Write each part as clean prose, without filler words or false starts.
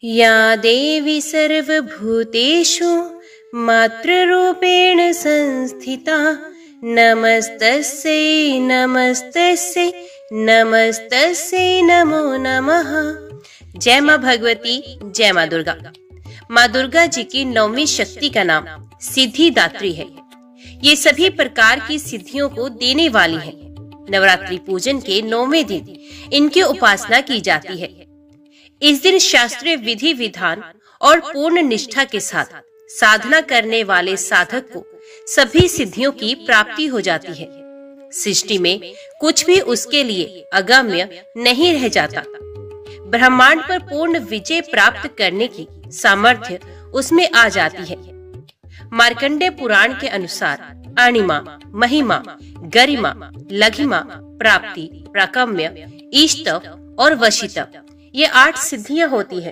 या देवी सर्वभूतेषु मातृरूपेण संस्थिता नमस्तस्यै नमस्तस्यै नमस्तस्यै नमो नमः। जय माँ भगवती, जय माँ दुर्गा। माँ दुर्गा जी की 9वीं शक्ति का नाम सिद्धिदात्री है। ये सभी प्रकार की सिद्धियों को देने वाली है। नवरात्रि पूजन के 9वें दिन इनकी उपासना की जाती है। इस दिन शास्त्रीय विधि विधान और पूर्ण निष्ठा के साथ साधना करने वाले साधक को सभी सिद्धियों की प्राप्ति हो जाती है। सृष्टि में कुछ भी उसके लिए अगम्य नहीं रह जाता। ब्रह्मांड पर पूर्ण विजय प्राप्त करने की सामर्थ्य उसमें आ जाती है। मार्कंडेय पुराण के अनुसार अणिमा, महिमा, गरिमा, लघिमा, प्राप्ति, प्राकम्य, इष्ट और वशिता, ये 8 सिद्धियां होती है।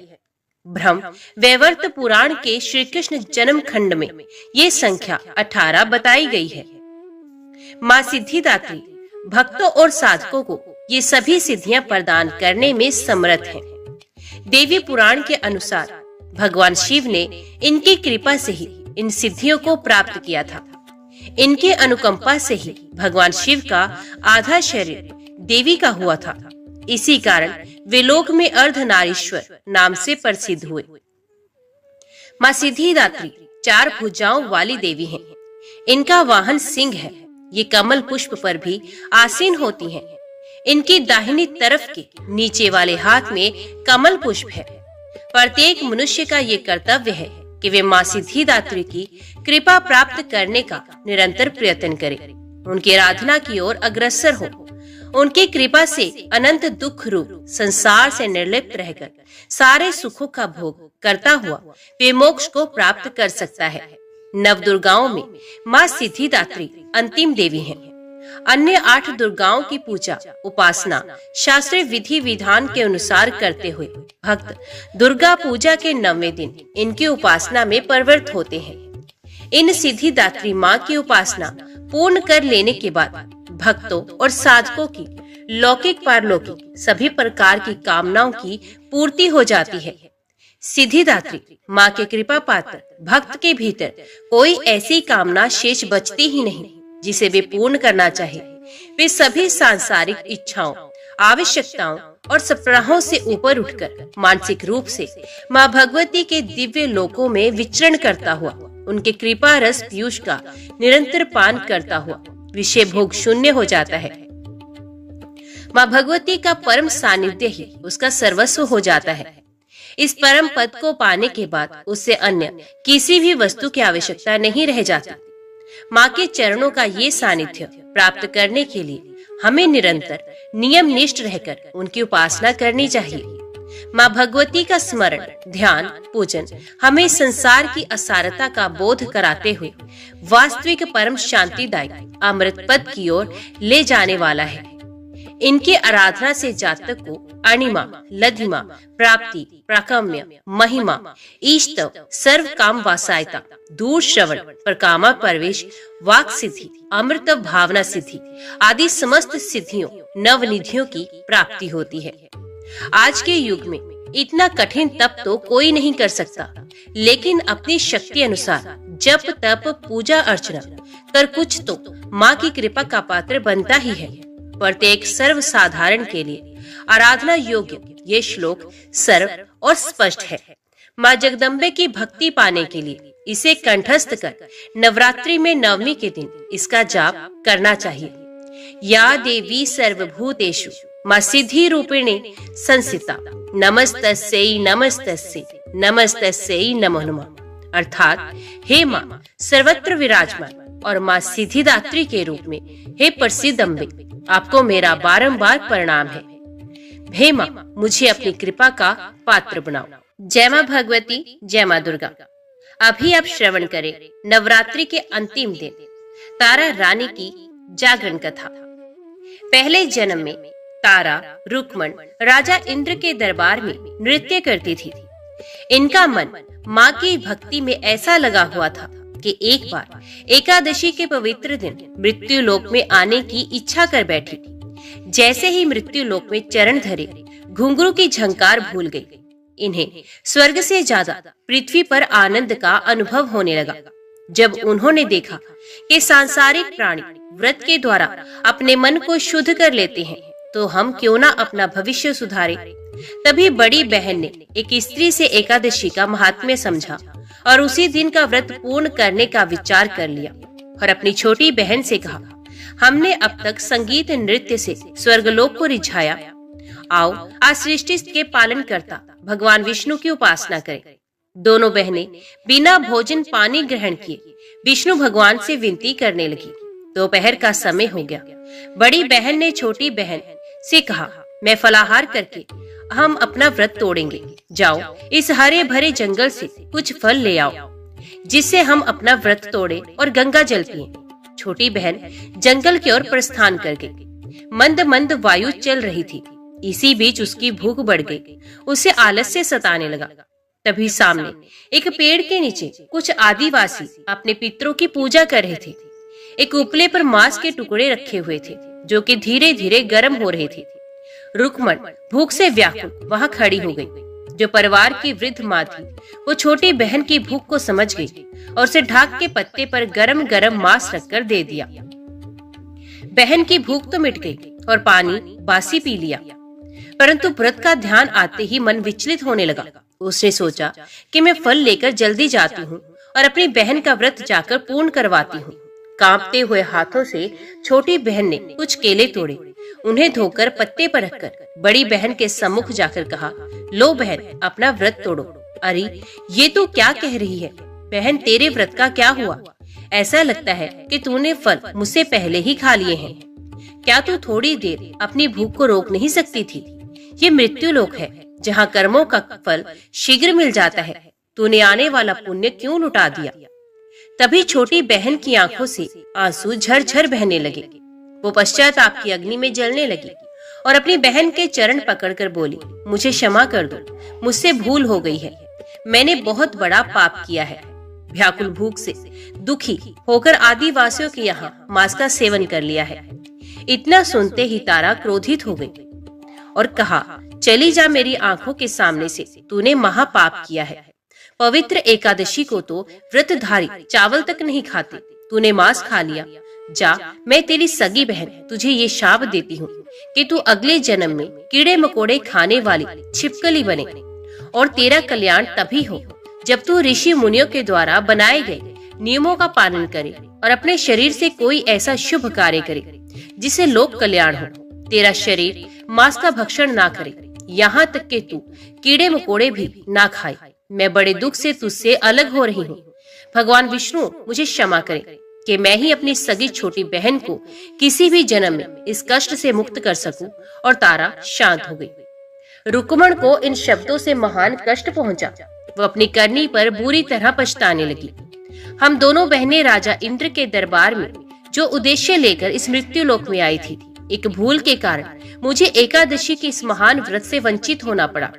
ब्रह्म वैवर्त पुराण के श्री कृष्ण जन्म खंड में ये संख्या 18 बताई गई है। माँ सिद्धिदात्री भक्तों और साधकों को ये सभी सिद्धियां प्रदान करने में समर्थ हैं। देवी पुराण के अनुसार भगवान शिव ने इनकी कृपा से ही इन सिद्धियों को प्राप्त किया था। इनके अनुकंपा से ही भगवान शिव का आधा शरीर देवी का हुआ था। इसी कारण वे लोक में अर्धनारीश्वर नाम से प्रसिद्ध हुए। माँ सिद्धिदात्री 4 भुजाओं वाली देवी हैं। इनका वाहन सिंह है। ये कमल पुष्प पर भी आसीन होती हैं। इनकी दाहिनी तरफ के नीचे वाले हाथ में कमल पुष्प है। प्रत्येक मनुष्य का ये कर्तव्य है कि वे माँ सिद्धिदात्री की कृपा प्राप्त करने का निरंतर प्रयत्न करे, उनकी आराधना की ओर अग्रसर हो। उनकी कृपा से अनंत दुख रूप संसार से निर्लिप्त रहकर सारे सुखों का भोग करता हुआ वे मोक्ष को प्राप्त कर सकता है। नव दुर्गाओं में माँ सिद्धिदात्री अंतिम देवी हैं। अन्य 8 दुर्गाओं की पूजा उपासना शास्त्रीय विधि विधान के अनुसार करते हुए भक्त दुर्गा पूजा के 9वें दिन इनकी उपासना में प्रवृत्त होते हैं। इन सिद्धिदात्री माँ की उपासना पूर्ण कर लेने के बाद भक्तों और साधकों की लौकिक पारलौकिक सभी प्रकार की कामनाओं की पूर्ति हो जाती है। सिद्धिदात्री माँ के कृपा पात्र भक्त के भीतर कोई ऐसी कामना शेष बचती ही नहीं जिसे वे पूर्ण करना चाहे। वे सभी सांसारिक इच्छाओं, आवश्यकताओं और सपनाओं से ऊपर उठकर मानसिक रूप से माँ भगवती के दिव्य लोकों में विचरण करता हुआ उनके कृपा रस पीयूष का निरंतर पान करता हुआ विषय भोग शून्य हो जाता है। माँ भगवती का परम सानिध्य ही उसका सर्वस्व हो जाता है। इस परम पद को पाने के बाद उससे अन्य किसी भी वस्तु की आवश्यकता नहीं रह जाती। माँ के चरणों का ये सानिध्य प्राप्त करने के लिए हमें निरंतर नियम निष्ठ रहकर उनकी उपासना करनी चाहिए। माँ भगवती का स्मरण, ध्यान, पूजन हमें संसार की असारता का बोध कराते हुए वास्तविक परम शांतिदायी अमृत पद की ओर ले जाने वाला है। इनकी आराधना से जातक को अणिमा, लघिमा, प्राप्ति, प्राकम्य, महिमा, इष्ट, सर्व काम वासायता, दूर श्रवण, प्रकामा प्रवेश, वाक सिद्धि, अमृत भावना सिद्धि आदि समस्त सिद्धियों नवनिधियों की प्राप्ति होती है। आज के युग में इतना कठिन तप तो कोई नहीं कर सकता, लेकिन अपनी शक्ति अनुसार जप तप पूजा अर्चना कर कुछ तो माँ की कृपा का पात्र बनता ही है। प्रत्येक सर्व साधारण के लिए आराधना योग्य ये श्लोक सर्व और स्पष्ट है। माँ जगदम्बे की भक्ति पाने के लिए इसे कंठस्थ कर नवरात्रि में 9वीं के दिन इसका जाप करना चाहिए। या देवी सर्वभूतेषु माँ सिद्धि रूपिणी संसिता नमस्तस्यै नमस्तस्यै नमस्तस्यै नमो नमः। अर्थात हे माँ सर्वत्र विराजमान और माँ सिद्धिदात्री के रूप में हे प्रसिद्ध अम्बे, आपको मेरा बारंबार प्रणाम है। हे माँ मुझे अपनी कृपा का पात्र बनाओ। जय माँ भगवती, जय माँ दुर्गा। अभी आप श्रवण करें नवरात्रि के अंतिम दिन तारा रानी की जागरण कथा। पहले जन्म में तारा रुक्मण राजा इंद्र के दरबार में नृत्य करती थी। इनका मन माँ की भक्ति में ऐसा लगा हुआ था कि एक बार एकादशी के पवित्र दिन मृत्यु लोक में आने की इच्छा कर बैठी। जैसे ही मृत्यु लोक में चरण धरे घुंघरू की झंकार भूल गई। इन्हें स्वर्ग से ज्यादा पृथ्वी पर आनंद का अनुभव होने लगा। जब उन्होंने देखा कि सांसारिक प्राणी व्रत के द्वारा अपने मन को शुद्ध कर लेते हैं, तो हम क्यों ना अपना भविष्य सुधारे। तभी बड़ी बहन ने एक स्त्री से एकादशी का महात्म्य समझा और उसी दिन का व्रत पूर्ण करने का विचार कर लिया और अपनी छोटी बहन से कहा, हमने अब तक संगीत नृत्य से स्वर्गलोक को रिझाया, आओ आज सृष्टि के पालन करता भगवान विष्णु की उपासना करें। दोनों बहनें बिना भोजन पानी ग्रहण किए विष्णु भगवान से विनती करने लगी। दोपहर का समय हो गया। बड़ी बहन ने छोटी बहन से कहा, मैं फलाहार करके हम अपना व्रत तोड़ेंगे, जाओ इस हरे भरे जंगल से कुछ फल ले आओ जिससे हम अपना व्रत तोड़े और गंगा जल पिए। छोटी बहन जंगल की ओर प्रस्थान कर गई। मंद मंद वायु चल रही थी। इसी बीच उसकी भूख बढ़ गई। उसे आलस्य सताने लगा। तभी सामने एक पेड़ के नीचे कुछ आदिवासी अपने पितरों की पूजा कर रहे थे। एक उपले पर मांस के टुकड़े रखे हुए थे जो कि धीरे धीरे गर्म हो रहे थे। रुक्मण भूख से व्याकुल वहां खड़ी हो गई। जो परिवार की वृद्ध माँ थी, वो छोटी बहन की भूख को समझ गई और उसे ढाक के पत्ते पर गरम गरम मांस रखकर दे दिया। बहन की भूख तो मिट गई और पानी बासी पी लिया, परंतु व्रत का ध्यान आते ही मन विचलित होने लगा। उसने सोचा कि मैं फल लेकर जल्दी जाती हूँ और अपनी बहन का व्रत जाकर पूर्ण करवाती हूँ। कांपते हुए हाथों से छोटी बहन ने कुछ केले तोड़े, उन्हें धोकर पत्ते पर रखकर बड़ी बहन के सम्मुख जाकर कहा, लो बहन अपना व्रत तोड़ो। अरे ये तो क्या कह रही है बहन, तेरे व्रत का क्या हुआ? ऐसा लगता है कि तूने फल मुझसे पहले ही खा लिए हैं। क्या तू थोड़ी देर अपनी भूख को रोक नहीं सकती थी? ये मृत्यु लोक है जहाँ कर्मों का फल शीघ्र मिल जाता है। तूने आने वाला पुण्य क्यों लुटा दिया? तभी छोटी बहन की आंखों से आंसू झरझर बहने लगे। वो पश्चाताप की अग्नि में जलने लगी और अपनी बहन के चरण पकड़कर बोली, मुझे क्षमा कर दो, मुझसे भूल हो गई है, मैंने बहुत बड़ा पाप किया है। व्याकुल भूख से दुखी होकर आदिवासियों के यहाँ मांस का सेवन कर लिया है। इतना सुनते ही तारा क्रोधित हो गई और कहा, चली जा मेरी आंखों के सामने से, तूने महापाप किया है। पवित्र एकादशी को तो व्रतधारी चावल तक नहीं खाते, तूने मांस खा लिया। जा, मैं तेरी सगी बहन तुझे ये शाप देती हूँ कि तू अगले जन्म में कीड़े मकोड़े खाने वाली छिपकली बने और तेरा कल्याण तभी हो जब तू ऋषि मुनियों के द्वारा बनाए गए नियमों का पालन करे और अपने शरीर से कोई ऐसा शुभ कार्य करे जिससे लोक कल्याण हो। तेरा शरीर मांस का भक्षण ना करे, यहाँ तक कि तू कीड़े मकोड़े भी ना खाए। मैं बड़े दुख से तुझसे अलग हो रही हूँ। भगवान विष्णु मुझे क्षमा करे कि मैं ही अपनी सगी छोटी बहन को किसी भी जन्म में इस कष्ट से मुक्त कर सकूं। और तारा शांत हो गई। रुक्मण को इन शब्दों से महान कष्ट पहुंचा। वो अपनी करनी पर बुरी तरह पछताने लगी। हम दोनों बहनें राजा इंद्र के दरबार में जो उद्देश्य लेकर इस मृत्यु लोक में आई थी, एक भूल के कारण मुझे एकादशी के इस महान व्रत से वंचित होना पड़ा।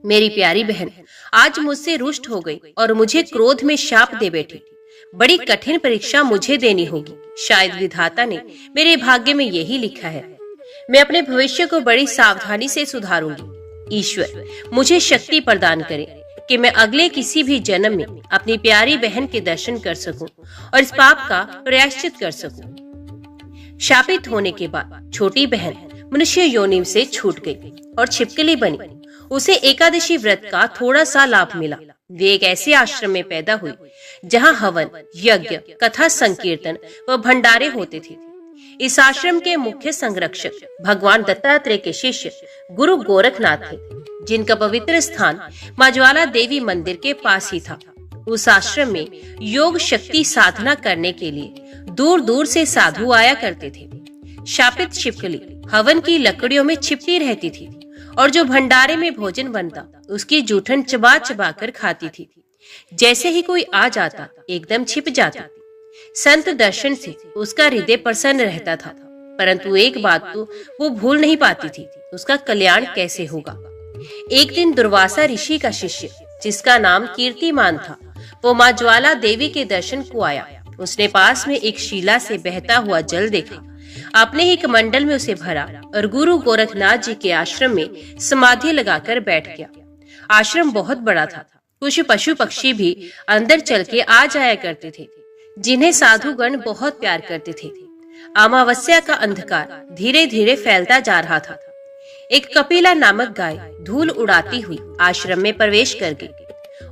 मेरी प्यारी बहन आज मुझसे रुष्ट हो गई और मुझे क्रोध में शाप दे बैठी। बड़ी कठिन परीक्षा मुझे देनी होगी। शायद विधाता ने मेरे भाग्य में यही लिखा है। मैं अपने भविष्य को बड़ी सावधानी से सुधारूंगी। ईश्वर मुझे शक्ति प्रदान करे कि मैं अगले किसी भी जन्म में अपनी प्यारी बहन के दर्शन कर सकूं और इस पाप का प्रायश्चित कर सकूं। शापित होने के बाद छोटी बहन मनुष्य योनि से छूट गई और छिपकली बनी। उसे एकादशी व्रत का थोड़ा सा लाभ मिला। वे एक ऐसे आश्रम में पैदा हुई जहाँ हवन, यज्ञ, कथा संकीर्तन व भंडारे होते थे। इस आश्रम के मुख्य संरक्षक भगवान दत्तात्रेय के शिष्य गुरु गोरखनाथ थे, जिनका पवित्र स्थान मां ज्वाला देवी मंदिर के पास ही था। उस आश्रम में योग शक्ति साधना करने के लिए दूर दूर से साधु आया करते थे। शापित छिपकली हवन की लकड़ियों में छिपती रहती थी और जो भंडारे में भोजन बनता उसकी जूठन चबा चबा कर खाती थी। जैसे ही कोई आ जाता एकदम छिप जाती। संत दर्शन से उसका हृदय प्रसन्न रहता था, परंतु एक बात तो वो भूल नहीं पाती थी, उसका कल्याण कैसे होगा। एक दिन दुर्वासा ऋषि का शिष्य जिसका नाम कीर्तिमान था, वो मां ज्वाला देवी के दर्शन को आया। उसने पास में एक शिला से बहता हुआ जल देखा, अपने ही कमंडल में उसे भरा और गुरु गोरखनाथ जी के आश्रम में समाधि लगाकर बैठ गया। आश्रम बहुत बड़ा था। कुछ पशु पक्षी भी अंदर चल के आ जाया करते थे, जिन्हें साधुगण बहुत प्यार करते थे। अमावस्या का अंधकार धीरे धीरे फैलता जा रहा था। एक कपिला नामक गाय धूल उड़ाती हुई आश्रम में प्रवेश कर गई।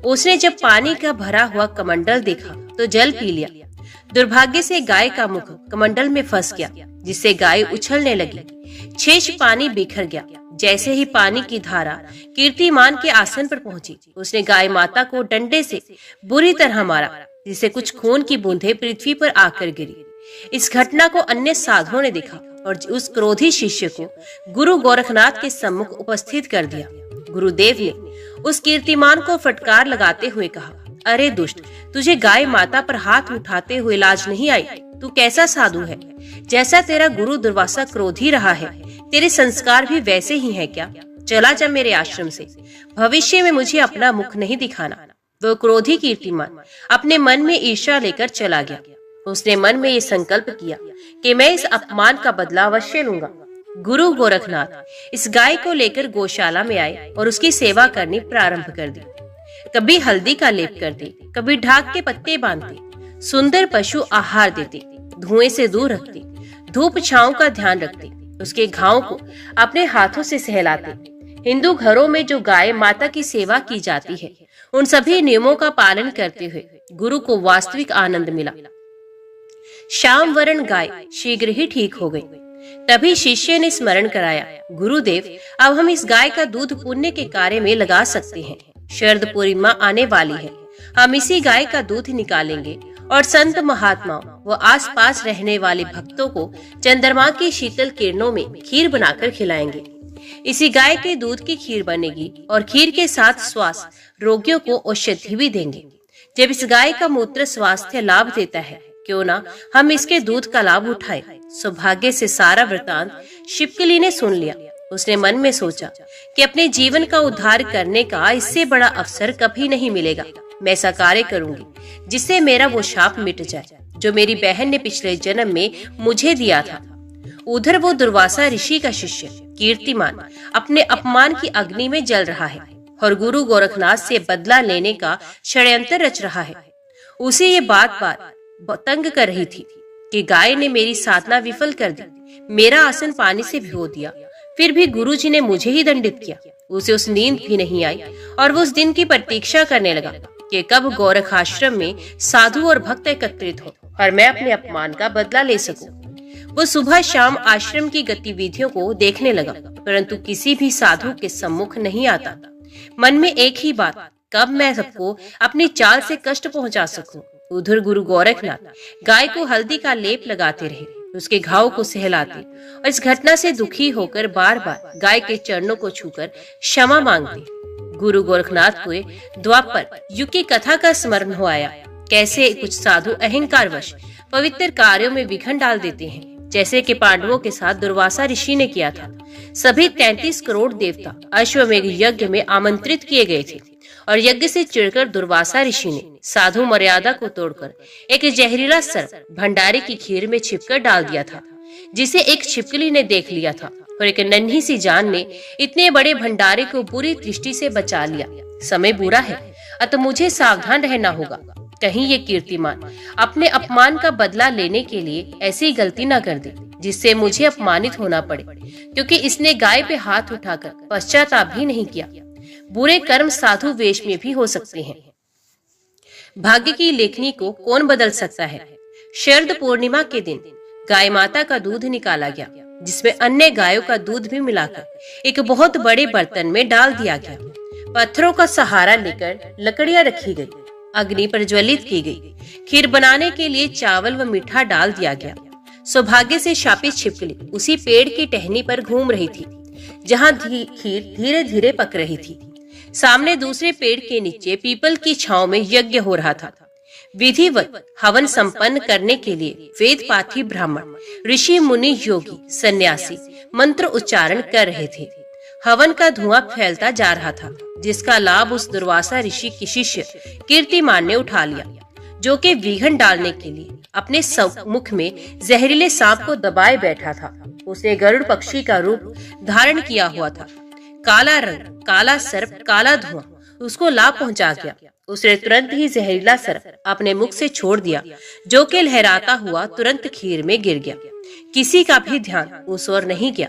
उसने जब पानी का भरा हुआ कमंडल देखा तो जल पी लिया। दुर्भाग्य से गाय का मुख कमंडल में फंस गया, जिससे गाय उछलने लगी। शेष पानी बिखर गया। जैसे ही पानी की धारा कीर्तिमान के आसन पर पहुंची, उसने गाय माता को डंडे से बुरी तरह मारा, जिससे कुछ खून की बूंदें पृथ्वी पर आकर गिरी। इस घटना को अन्य साधुओं ने देखा और उस क्रोधी शिष्य को गुरु गोरखनाथ के सम्मुख उपस्थित कर दिया। गुरुदेव ने उस कीर्तिमान को फटकार लगाते हुए कहा, अरे दुष्ट, तुझे गाय माता पर हाथ उठाते हुए लाज नहीं आई? तू कैसा साधु है? जैसा तेरा गुरु दुर्वासा क्रोधी रहा है, तेरे संस्कार भी वैसे ही हैं क्या? चला जा मेरे आश्रम से। भविष्य में मुझे अपना मुख नहीं दिखाना। वो क्रोधी कीर्तिमान अपने मन में ईर्ष्या लेकर चला गया। उसने मन में ये संकल्प किया कि मैं इस अपमान का बदला अवश्य लूंगा। गुरु गोरखनाथ इस गाय को लेकर गौशाला में आए और उसकी सेवा करनी प्रारंभ कर दी। कभी हल्दी का लेप करते, कभी ढाक के पत्ते बांधते, सुंदर पशु आहार देते, धुएं से दूर रखते, धूप छांव का ध्यान रखते, उसके घावों को अपने हाथों से सहलाते। हिंदू घरों में जो गाय माता की सेवा की जाती है, उन सभी नियमों का पालन करते हुए गुरु को वास्तविक आनंद मिला। श्याम वर्ण गाय शीघ्र ही ठीक हो गई। तभी शिष्य ने स्मरण कराया, गुरुदेव, अब हम इस गाय का दूध पुण्य के कार्य में लगा सकते हैं। शरद पूर्णिमा आने वाली है। हम इसी गाय का दूध निकालेंगे और संत महात्माओं व आसपास रहने वाले भक्तों को चंद्रमा की शीतल किरणों में खीर बनाकर खिलाएंगे। इसी गाय के दूध की खीर बनेगी और खीर के साथ श्वास रोगियों को औषधि भी देंगे। जब इस गाय का मूत्र स्वास्थ्य लाभ देता है, क्यों ना हम इसके दूध का लाभ उठाएं। सौभाग्य से सारा वृतांत शिवकली ने सुन लिया। उसने मन में सोचा कि अपने जीवन का उद्धार करने का इससे बड़ा अवसर कभी नहीं मिलेगा। मैं ऐसा कार्य करूंगी जिससे मेरा वो शाप मिट जाए जो मेरी बहन ने पिछले जन्म में मुझे दिया था। उधर वो दुर्वासा ऋषि का शिष्य कीर्तिमान अपने अपमान की अग्नि में जल रहा है और गुरु गोरखनाथ से बदला लेने का षड्यंत्र रच रहा है। उसे ये बात तंग कर रही थी कि गाय ने मेरी साधना विफल कर दी, मेरा आसन पानी से भिगो दिया, फिर भी गुरुजी ने मुझे ही दंडित किया। उसे उस नींद भी नहीं आई और वो उस दिन की प्रतीक्षा करने लगा कि कब गोरख आश्रम में साधु और भक्त एकत्रित हो और मैं अपने अपमान का बदला ले सकूं। वो सुबह शाम आश्रम की गतिविधियों को देखने लगा, परंतु किसी भी साधु के सम्मुख नहीं आता। मन में एक ही बात, कब मैं सबको अपनी चाल से कष्ट पहुंचा सकूं। उधर गुरु गोरखनाथ गाय को हल्दी का लेप लगाते रहे, उसके घाव को सहलाते और इस घटना से दुखी होकर बार बार गाय के चरणों को छूकर क्षमा मांगते। गुरु गोरखनाथ को द्वापर युग की कथा का स्मरण हो आया। कैसे कुछ साधु अहंकारवश पवित्र कार्यों में विघ्न डाल देते हैं, जैसे कि पांडवों के साथ दुर्वासा ऋषि ने किया था। सभी 33 करोड़ देवता अश्वमेघ यज्ञ में आमंत्रित किए गए थे और यज्ञ से चिढ़कर दुर्वासा ऋषि ने साधु मर्यादा को तोड़कर एक जहरीला सर्प भंडारे की खीर में छिपकर डाल दिया था, जिसे एक छिपकली ने देख लिया था और एक नन्ही सी जान ने इतने बड़े भंडारे को बुरी दृष्टि से बचा लिया। समय बुरा है, अतः मुझे सावधान रहना होगा। कहीं ये कीर्तिमान अपने अपमान का बदला लेने के लिए ऐसी गलती न कर दे जिससे मुझे अपमानित होना पड़े, क्योंकि इसने गाय पे हाथ उठाकर पश्चाताप भी नहीं किया। बुरे कर्म साधु वेश में भी हो सकते हैं। भाग्य की लेखनी को कौन बदल सकता है। शरद पूर्णिमा के दिन गाय माता का दूध निकाला गया, जिसमें अन्य गायों का दूध भी मिलाकर एक बहुत बड़े बर्तन में डाल दिया गया। पत्थरों का सहारा लेकर लकड़ियां रखी गई, अग्नि प्रज्वलित की गई। खीर बनाने के लिए चावल व मीठा डाल दिया गया। सौभाग्य से शापित छिपकली उसी पेड़ की टहनी पर घूम रही थी जहां खीर धीरे धीरे पक रही थी। सामने दूसरे पेड़ के नीचे पीपल की छांव में यज्ञ हो रहा था। विधिवत हवन संपन्न करने के लिए वेद पाठी ब्राह्मण, ऋषि, मुनि, योगी, सन्यासी मंत्र उच्चारण कर रहे थे। हवन का धुआं फैलता जा रहा था, जिसका लाभ उस दुर्वासा ऋषि की शिष्य कीर्तिमान ने उठा लिया, जो कि विघ्न डालने के लिए अपने मुख में जहरीले सांप को दबाए बैठा था। उसने गरुड़ पक्षी का रूप धारण किया हुआ था। काला रंग, काला सर्प, काला धुआं उसको लाभ पहुंचा गया। उसने तुरंत ही जहरीला सर्प अपने मुख से छोड़ दिया, जो कि लहराता हुआ तुरंत खीर में गिर गया। किसी का भी ध्यान उस ओर नहीं गया।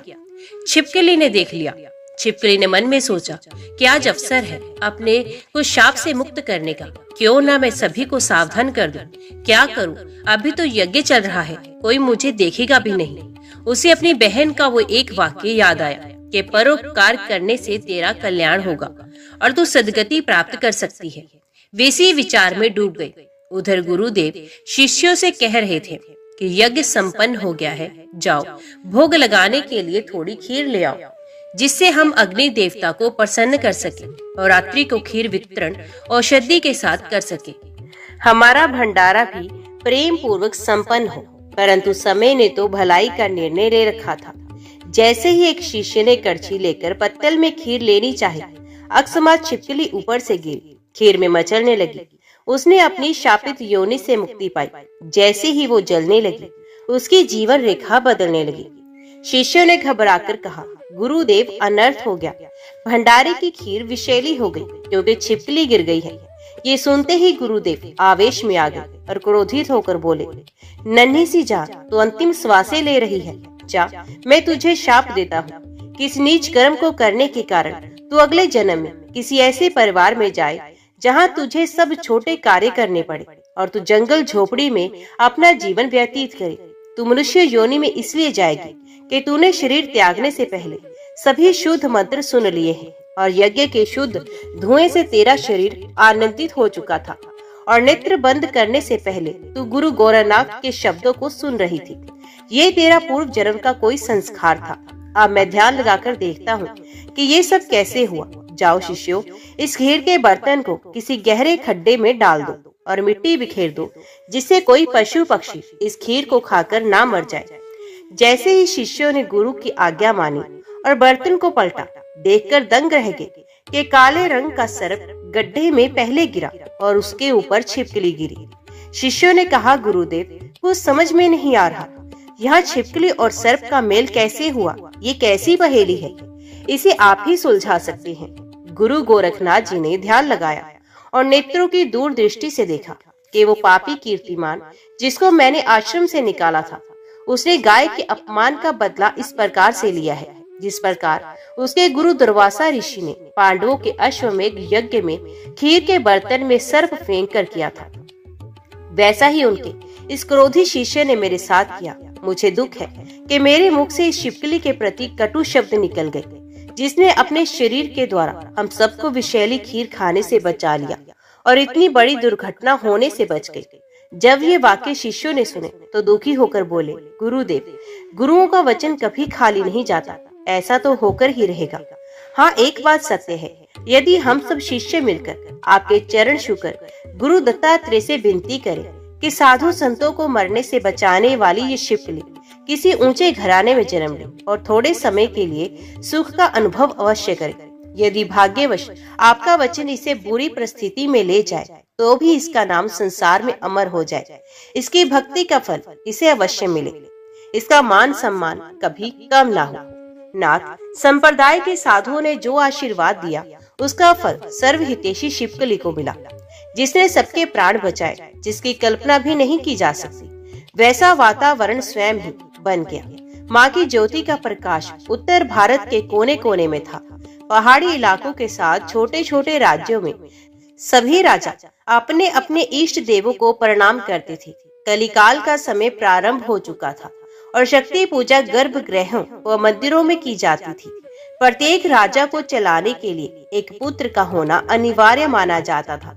छिपकली ने देख लिया। छिपकली ने मन में सोचा कि आज अवसर है अपने को शाप से मुक्त करने का। क्यों ना मैं सभी को सावधान कर दूं। क्या करूं, अभी तो यज्ञ चल रहा है, कोई मुझे देखेगा भी नहीं। उसे अपनी बहन का वो एक वाक्य याद आया कि परोपकार करने से तेरा कल्याण होगा और तू सदगति प्राप्त कर सकती है। वे इसी विचार में डूब गए। उधर गुरुदेव शिष्यों से कह रहे थे कि यज्ञ संपन्न हो गया है, जाओ भोग लगाने के लिए थोड़ी खीर ले आओ, जिससे हम अग्नि देवता को प्रसन्न कर सके और रात्रि को खीर वितरण औषधि के साथ कर सके। हमारा भंडारा भी प्रेम पूर्वक संपन्न हो। परंतु समय ने तो भलाई का निर्णय ले रखा था। जैसे ही एक शिष्य ने कड़छी लेकर पत्तल में खीर लेनी चाही, अकस्मात छिपकली ऊपर से गिरी, खीर में मचलने लगी। उसने अपनी शापित योनि से मुक्ति पाई। जैसे ही वो जलने लगी, उसकी जीवन रेखा बदलने लगी। शिष्यों ने घबराकर कहा, गुरुदेव अनर्थ हो गया, भंडारे की खीर विषैली हो गई क्योंकि छिपकली गिर गई है। ये सुनते ही गुरुदेव आवेश में आ गए और क्रोधित होकर बोले, नन्ही सी जान तो अंतिम श्वासें ले रही है, जा मैं तुझे शाप देता हूँ। किस नीच कर्म को करने के कारण तू अगले जन्म में किसी ऐसे परिवार में जाए जहाँ तुझे सब छोटे कार्य करने पड़े और तू जंगल झोपड़ी में अपना जीवन व्यतीत करे। तू मनुष्य योनि में इसलिए जाएगी कि तूने शरीर त्यागने से पहले सभी शुद्ध मंत्र सुन लिए हैं और यज्ञ के शुद्ध धुएं से तेरा शरीर आनंदित हो चुका था और नेत्र बंद करने से पहले तू गुरु गोरखनाथ के शब्दों को सुन रही थी। ये तेरा पूर्व जन्म का कोई संस्कार था। अब मैं ध्यान लगाकर देखता हूँ कि ये सब कैसे हुआ। जाओ शिष्यों, इस खीर के बर्तन को किसी गहरे खड्डे में डाल दो और मिट्टी बिखेर दो, जिससे कोई पशु पक्षी इस खीर को खाकर ना मर जाए। जैसे ही शिष्यों ने गुरु की आज्ञा मानी और बर्तन को पलटा, देखकर दंग रह गए कि काले रंग का सर्प गड्ढे में पहले गिरा और उसके ऊपर छिपकली गिरी। शिष्यों ने कहा, गुरुदेव कुछ समझ में नहीं आ रहा, यहाँ छिपकली और सर्प का मेल कैसे हुआ? ये कैसी पहेली है? इसे आप ही सुलझा सकते हैं। गुरु गोरखनाथ जी ने ध्यान लगाया और नेत्रों की दूरदृष्टि से देखा कि वो पापी कीर्तिमान जिसको मैंने आश्रम से निकाला था, उसने गाय के अपमान का बदला इस प्रकार से लिया है जिस प्रकार उसके गुरु दुर्वासा ऋषि ने पांडवों के अश्वमेध यज्ञ में खीर के बर्तन में सर्प फेंक कर किया था। वैसा ही उनके इस क्रोधी शिष्य ने मेरे साथ किया। मुझे दुख है कि मेरे मुख से इस छिपकली के प्रति कटु शब्द निकल गए, जिसने अपने शरीर के द्वारा हम सबको विषैली खीर खाने से बचा लिया और इतनी बड़ी दुर्घटना होने से बच गई। जब ये वाक्य शिष्यों ने सुने तो दुखी होकर बोले, गुरुदेव गुरुओं का वचन कभी खाली नहीं जाता, ऐसा तो होकर ही रहेगा। हाँ, एक बात सत्य है, यदि हम सब शिष्य मिलकर आपके चरण छूकर गुरु दत्तात्रेय से विनती करें कि साधु संतों को मरने से बचाने वाली ये छिपकली किसी ऊंचे घराने में जन्म ले और थोड़े समय के लिए सुख का अनुभव अवश्य करे। यदि भाग्यवश आपका वचन इसे बुरी परिस्थिति में ले जाए तो भी इसका नाम संसार में अमर हो जाए। इसकी भक्ति का फल इसे अवश्य मिले, इसका मान सम्मान कभी कम ना हो। नाथ, संप्रदाय के साधुओं ने जो आशीर्वाद दिया उसका फल सर्वहितैषी छिपकली को मिला, जिसने सबके प्राण बचाए, जिसकी कल्पना भी नहीं की जा सकती। वैसा वातावरण स्वयं ही बन गया। माँ की ज्योति का प्रकाश उत्तर भारत के कोने कोने में था। पहाड़ी इलाकों के साथ छोटे छोटे राज्यों में सभी राजा अपने अपने इष्ट देवों को प्रणाम करते थे। कलिकाल का समय प्रारंभ हो चुका था और शक्ति पूजा गर्भगृहों व मंदिरों में की जाती थी। प्रत्येक राजा को चलाने के लिए एक पुत्र का होना अनिवार्य माना जाता था।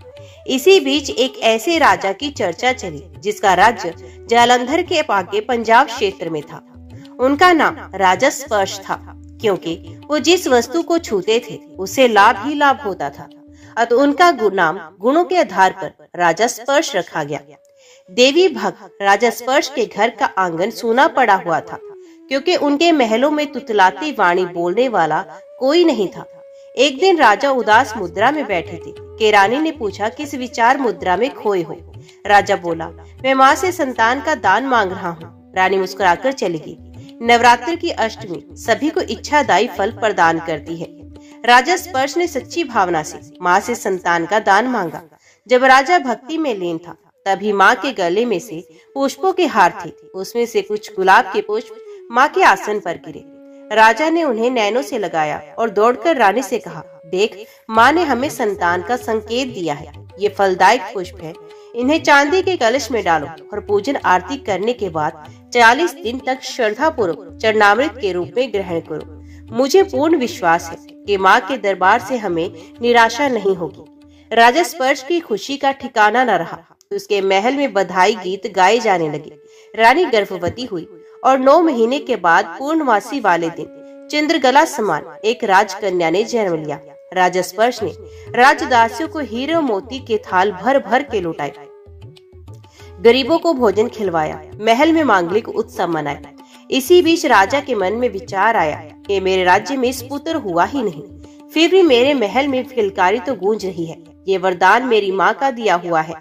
इसी बीच एक ऐसे राजा की चर्चा चली जिसका राज्य जालंधर के आगे पंजाब क्षेत्र में था। उनका नाम राजा स्पर्श था, क्योंकि वो जिस वस्तु को छूते थे उससे लाभ ही लाभ होता था। अतः उनका नाम गुणों के आधार पर राजा स्पर्श रखा गया। देवी भक्त राजा स्पर्श के घर का आंगन सूना पड़ा हुआ था, क्योंकि उनके महलों में तुतलाती वाणी बोलने वाला कोई नहीं था। एक दिन राजा उदास मुद्रा में बैठे थे कि रानी ने पूछा, किस विचार मुद्रा में खोए हो? राजा बोला, मैं माँ से संतान का दान मांग रहा हूँ। रानी मुस्कुराकर चली गई। नवरात्र की अष्टमी सभी को इच्छादायी फल प्रदान करती है। राजा स्पर्श ने सच्ची भावना से माँ से संतान का दान मांगा। जब राजा भक्ति में लीन था तभी माँ के गले में से पुष्पों के हार थे। उसमें से कुछ गुलाब के पुष्प माँ के आसन पर गिरे। राजा ने उन्हें नैनों से लगाया और दौड़कर रानी से कहा, देख, माँ ने हमें संतान का संकेत दिया है। ये फलदायक पुष्प है, इन्हें चांदी के कलश में डालो और पूजन आरती करने के बाद 40 दिन तक श्रद्धा पूर्वक चरणामृत के रूप में ग्रहण करो। मुझे पूर्ण विश्वास है कि माँ के दरबार से हमें निराशा नहीं होगी। राजा स्पर्श की खुशी का ठिकाना न रहा। उसके महल में बधाई गीत गाए जाने लगे। रानी गर्भवती हुई और 9 महीने के बाद पूर्णमासी वाले दिन चंद्रगला समान एक राजकन्या ने जन्म लिया। राजा स्पर्श ने राजदासियों को हीरे मोती के थाल भर भर के लुटाए, गरीबों को भोजन खिलवाया, महल में मांगलिक उत्सव मनाए। इसी बीच राजा के मन में विचार आया कि मेरे राज्य में पुत्र हुआ ही नहीं, फिर भी मेरे महल में किलकारी तो गूंज रही है। ये वरदान मेरी माँ का दिया हुआ है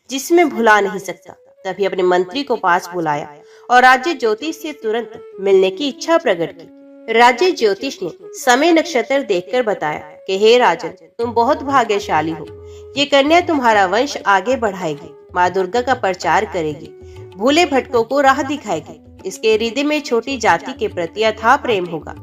जिसमें भुला नहीं सकता। तभी अपने मंत्री को पास बुलाया और राज्य ज्योतिष से तुरंत मिलने की इच्छा प्रकट की। राज्य ज्योतिष ने समय नक्षत्र देखकर बताया कि हे राजन, तुम बहुत भाग्यशाली हो। ये कन्या तुम्हारा वंश आगे बढ़ाएगी, माँ दुर्गा का प्रचार करेगी, भूले भटकों को राह दिखाएगी। इसके हृदय में छोटी जाति के प्रति अथाह प्रेम होगा।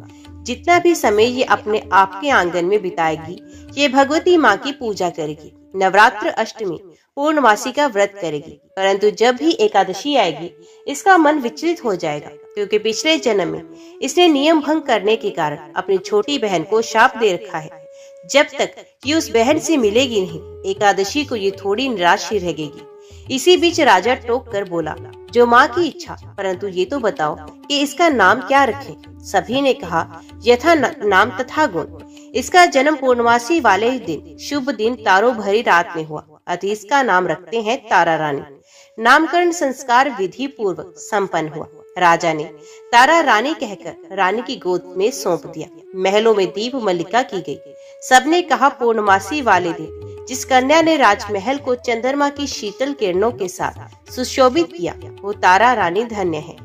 जितना भी समय ये अपने आपके आंगन में बिताएगी, ये भगवती माँ की पूजा करेगी, नवरात्र, अष्टमी, पूर्णमासी का व्रत करेगी। परंतु जब भी एकादशी आएगी इसका मन विचलित हो जाएगा, क्योंकि पिछले जन्म में इसने नियम भंग करने के कारण अपनी छोटी बहन को शाप दे रखा है। जब तक ये उस बहन से मिलेगी नहीं, एकादशी को ये थोड़ी निराश ही रहेगी। इसी बीच राजा टोक कर बोला, जो माँ की इच्छा, परंतु ये तो बताओ कि इसका नाम क्या रखें। सभी ने कहा, यथा नाम तथा गुण। इसका जन्म पूर्णमासी वाले दिन, शुभ दिन, तारों भरी रात में हुआ, अतः इसका नाम रखते हैं तारा रानी। नामकरण संस्कार विधि पूर्वक संपन्न हुआ। राजा ने तारा रानी कहकर रानी की गोद में सौंप दिया। महलों में दीप मल्लिका की गई। सबने कहा, पूर्णमासी वाले दिन जिस कन्या ने राजमहल को चंद्रमा की शीतल किरणों के साथ सुशोभित किया, वो तारा रानी धन्य है।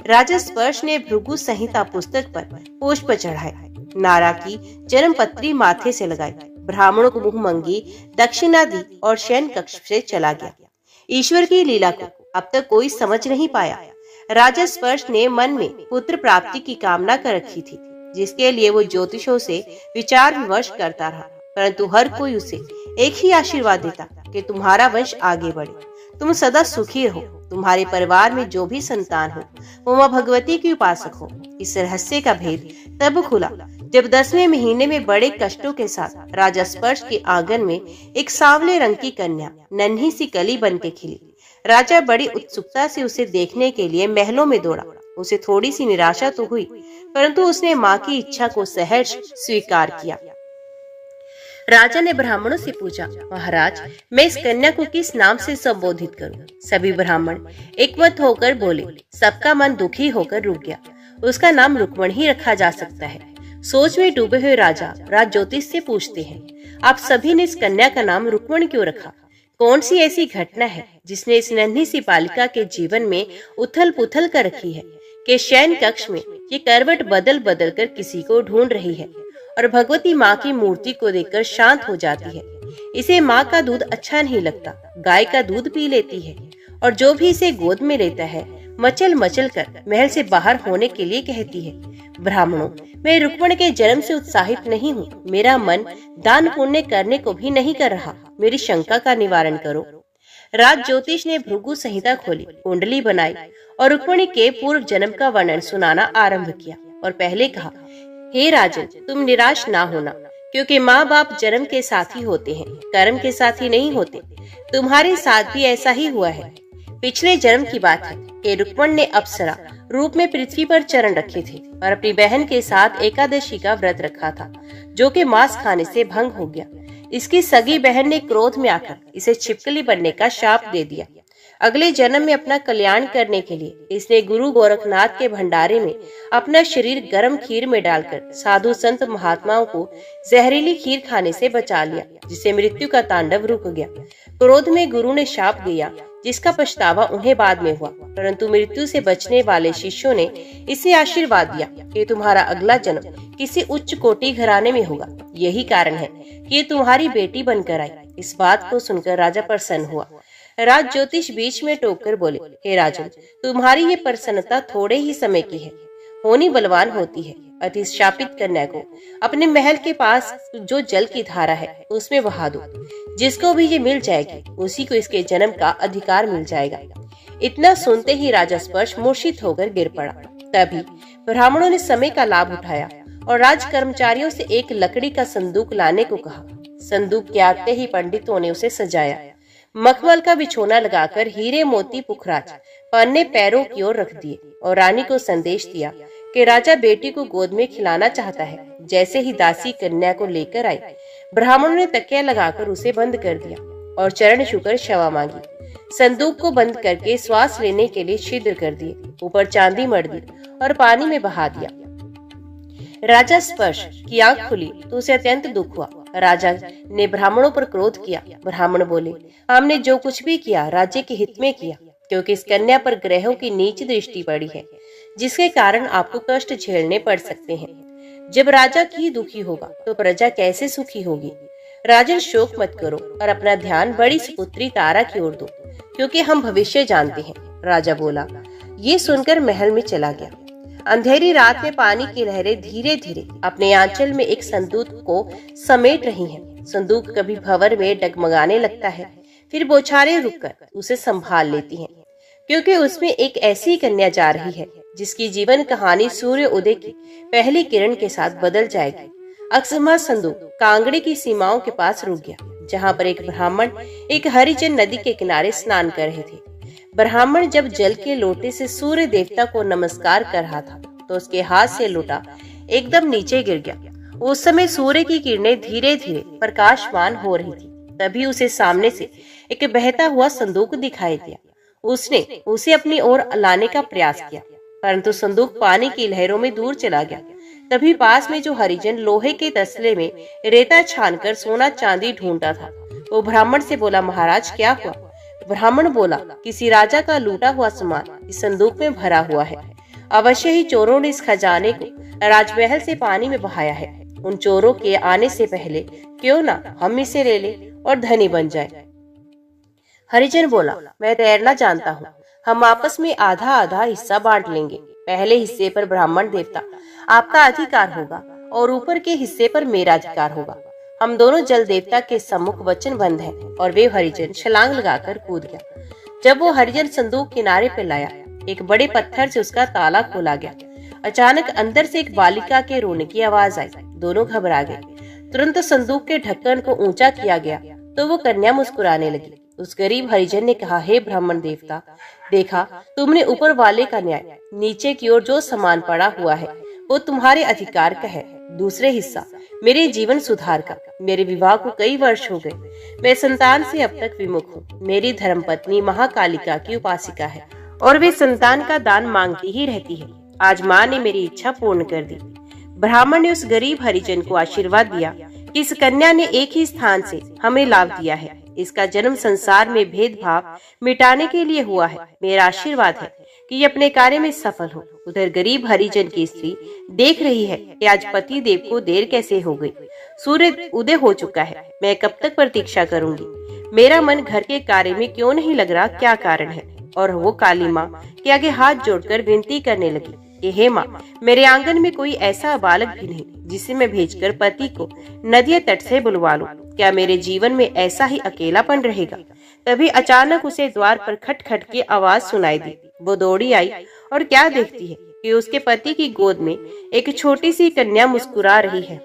राजा स्पर्श ने भृगु संहिता पुस्तक पर पुष्प चढ़ाए, नारा की जन्म पत्री माथे से लगाई, ब्राह्मणों को मुंह मंगी दक्षिणा दी और शयन कक्ष से चला गया। ईश्वर की लीला को अब तक कोई समझ नहीं पाया। राजा स्पर्श ने मन में पुत्र प्राप्ति की कामना कर रखी थी, जिसके लिए वो ज्योतिषों से विचार विमर्श करता रहा, परंतु हर कोई उसे एक ही आशीर्वाद देता कि तुम्हारा वंश आगे बढ़े, तुम सदा सुखी रहो, तुम्हारे परिवार में जो भी संतान हो वो माँ भगवती की उपासक हो। इस रहस्य का भेद तब खुला जब 10वें महीने में बड़े कष्टों के साथ राजा स्पर्श के आंगन में एक सांवले रंग की कन्या नन्ही सी कली बन के खिली। राजा बड़ी उत्सुकता से उसे देखने के लिए महलों में दौड़ा। उसे थोड़ी सी निराशा तो हुई, परंतु उसने माँ की इच्छा को सहर्ष स्वीकार किया। राजा ने ब्राह्मणों से पूछा, महाराज, मैं इस कन्या को किस नाम से संबोधित करूं? सभी ब्राह्मण एकमत होकर बोले। सबका मन दुखी होकर रुक गया। उसका नाम रुक्मण ही रखा जा सकता है। सोच में डूबे हुए राजा राज ज्योतिष से पूछते हैं, आप सभी ने इस कन्या का नाम रुक्मण क्यों रखा? कौन सी ऐसी घटना है जिसने इस नन्ही सी बालिका के जीवन में उथल पुथल कर रखी है कि शयन कक्ष में ये करवट बदल बदल कर किसी को ढूंढ रही है और भगवती माँ की मूर्ति को देखकर शांत हो जाती है। इसे माँ का दूध अच्छा नहीं लगता, गाय का दूध पी लेती है और जो भी इसे गोद में लेता है मचल मचल कर महल से बाहर होने के लिए कहती है। ब्राह्मणों, मैं रुक्मण के जन्म से उत्साहित नहीं हूँ। मेरा मन दान पुण्य करने को भी नहीं कर रहा। मेरी शंका का निवारण करो। राज ज्योतिष ने भृगु संहिता खोली, कुंडली बनाई और रुक्मणी के पूर्व जन्म का वर्णन सुनाना आरंभ किया और पहले कहा, हे राजन, तुम निराश ना होना, क्योंकि माँ बाप जन्म के साथी होते हैं, कर्म के साथी नहीं होते। तुम्हारे साथ भी ऐसा ही हुआ है। पिछले जन्म की बात है कि रुक्मण ने अप्सरा रूप में पृथ्वी पर चरण रखे थे और अपनी बहन के साथ एकादशी का व्रत रखा था, जो कि मांस खाने से भंग हो गया। इसकी सगी बहन ने क्रोध में आकर इसे छिपकली बनने का शाप दे दिया। अगले जन्म में अपना कल्याण करने के लिए इसने गुरु गोरखनाथ के भंडारे में अपना शरीर गर्म खीर में डालकर साधु संत महात्माओं को जहरीली खीर खाने से बचा लिया, जिससे मृत्यु का तांडव रुक गया। क्रोध में गुरु ने शाप दिया जिसका पछतावा उन्हें बाद में हुआ। परंतु मृत्यु से बचने वाले शिष्यों ने इसे आशीर्वाद दिया कि तुम्हारा अगला जन्म किसी उच्च कोटि घराने में होगा। यही कारण है कि ये तुम्हारी बेटी बनकर आई। इस बात को सुनकर राजा प्रसन्न हुआ। राज ज्योतिष बीच में टोककर बोले, हे राजन, तुम्हारी ये प्रसन्नता थोड़े ही समय की है। होनी बलवान होती है। अति शापित कन्या को अपने महल के पास जो जल की धारा है उसमें बहा दो। जिसको भी ये मिल जाएगी उसी को इसके जन्म का अधिकार मिल जाएगा। इतना सुनते ही राजा स्पर्श मूर्छित होकर गिर पड़ा। तभी ब्राह्मणों ने समय का लाभ उठाया और राज कर्मचारियों से एक लकड़ी का संदूक लाने को कहा। संदूक के आते ही पंडितों ने उसे सजाया। मखमल का बिछोना लगाकर हीरे मोती पुखराज पन्ने पैरों की ओर रख दिए और रानी को संदेश दिया कि राजा बेटी को गोद में खिलाना चाहता है। जैसे ही दासी कन्या को लेकर आई, ब्राह्मणों ने तकिया लगाकर उसे बंद कर दिया और चरण छूकर क्षमा मांगी। संदूक को बंद करके श्वास लेने के लिए छिद्र कर दिए, ऊपर चांदी मढ़ दी और पानी में बहा दिया। राजा स्पर्श की आंख खुली तो उसे अत्यंत दुख हुआ। राजा ने ब्राह्मणों पर क्रोध किया। ब्राह्मण बोले, हमने जो कुछ भी किया राज्य के हित में किया, क्योंकि इस कन्या पर ग्रहों की नीच दृष्टि पड़ी है, जिसके कारण आपको कष्ट झेलने पड़ सकते हैं। जब राजा की दुखी होगा तो प्रजा कैसे सुखी होगी। राजन, शोक मत करो और अपना ध्यान बड़ी सुपुत्री तारा की ओर दो, क्योंकि हम भविष्य जानते हैं। राजा बोला। ये सुनकर महल में चला गया। अंधेरी रात में पानी की लहरें धीरे धीरे अपने आंचल में एक संदूक को समेट रही हैं। संदूक कभी भंवर में डगमगाने लगता है, फिर बौछारें रुककर उसे संभाल लेती हैं, क्योंकि उसमें एक ऐसी कन्या जा रही है जिसकी जीवन कहानी सूर्य उदय की पहली किरण के साथ बदल जाएगी। अकस्मात संदूक कांगड़े की सीमाओं के पास रुक गया, जहाँ पर एक ब्राह्मण एक हरिजन नदी के किनारे स्नान कर रहे थे। ब्राह्मण जब जल के लोटे से सूर्य देवता को नमस्कार कर रहा था तो उसके हाथ से लोटा एकदम नीचे गिर गया। उस समय सूर्य की किरणें धीरे धीरे प्रकाशमान हो रही थी। तभी उसे सामने से एक बहता हुआ संदूक दिखाई दिया। उसने उसे अपनी ओर लाने का प्रयास किया, परंतु संदूक पानी की लहरों में दूर चला गया। तभी पास में जो हरिजन लोहे के तसले में रेता छानकर सोना चांदी ढूंढता था, वो ब्राह्मण से बोला, महाराज क्या हुआ। ब्राह्मण बोला, किसी राजा का लूटा हुआ सामान इस संदूक में भरा हुआ है। अवश्य ही चोरों ने इस खजाने को राजमहल से पानी में बहाया है। उन चोरों के आने से पहले क्यों ना हम इसे ले ले और धनी बन जाए। हरिजन बोला, मैं तैरना जानता हूँ, हम आपस में आधा आधा हिस्सा बांट लेंगे। पहले हिस्से पर ब्राह्मण देवता आपका अधिकार होगा और ऊपर के हिस्से पर मेरा अधिकार होगा। हम दोनों जल देवता के सम्मुख वचनबद्ध हैं। और वे हरिजन छलांग लगाकर कूद गया। जब वो हरिजन संदूक किनारे पे लाया, एक बड़े पत्थर से उसका ताला खोला गया। अचानक अंदर से एक बालिका के रोने की आवाज आई। दोनों घबरा गए। तुरंत संदूक के ढक्कन को ऊंचा किया गया तो वो कन्या मुस्कुराने लगी। उस गरीब हरिजन ने कहा, हे ब्राह्मण देवता, देखा तुमने ऊपर वाले का न्याय। नीचे की ओर जो सामान पड़ा हुआ है वो तुम्हारे अधिकार का है। दूसरे हिस्सा मेरे जीवन सुधार का। मेरे विवाह को कई वर्ष हो गए। मैं संतान से अब तक विमुख हूँ। मेरी धर्मपत्नी महाकालिका की उपासिका है और वे संतान का दान मांगती ही रहती है। आज माँ ने मेरी इच्छा पूर्ण कर दी। ब्राह्मण ने उस गरीब हरिजन को आशीर्वाद दिया कि इस कन्या ने एक ही स्थान से हमें लाभ दिया है। इसका जन्म संसार में भेदभाव मिटाने के लिए हुआ है। मेरा आशीर्वाद है कि ये अपने कार्य में सफल हो। उधर गरीब हरिजन की स्त्री देख रही है कि आज पति देव को देर कैसे हो गई। सूर्य उदय हो चुका है। मैं कब तक प्रतीक्षा करूंगी। मेरा मन घर के कार्य में क्यों नहीं लग रहा, क्या कारण है। और वो काली माँ के आगे हाथ जोड़कर विनती करने लगी कि हे माँ, मेरे आंगन में कोई ऐसा बालक भी नहीं जिसे मैं भेजकर पति को नदी तट से बुलवा लूं। क्या मेरे जीवन में ऐसा ही अकेलापन रहेगा। तभी अचानक उसे द्वार पर खटखट की आवाज सुनाई दी। वो दौड़ी आई और क्या देखती है कि उसके पति की गोद में एक छोटी सी कन्या मुस्कुरा रही है।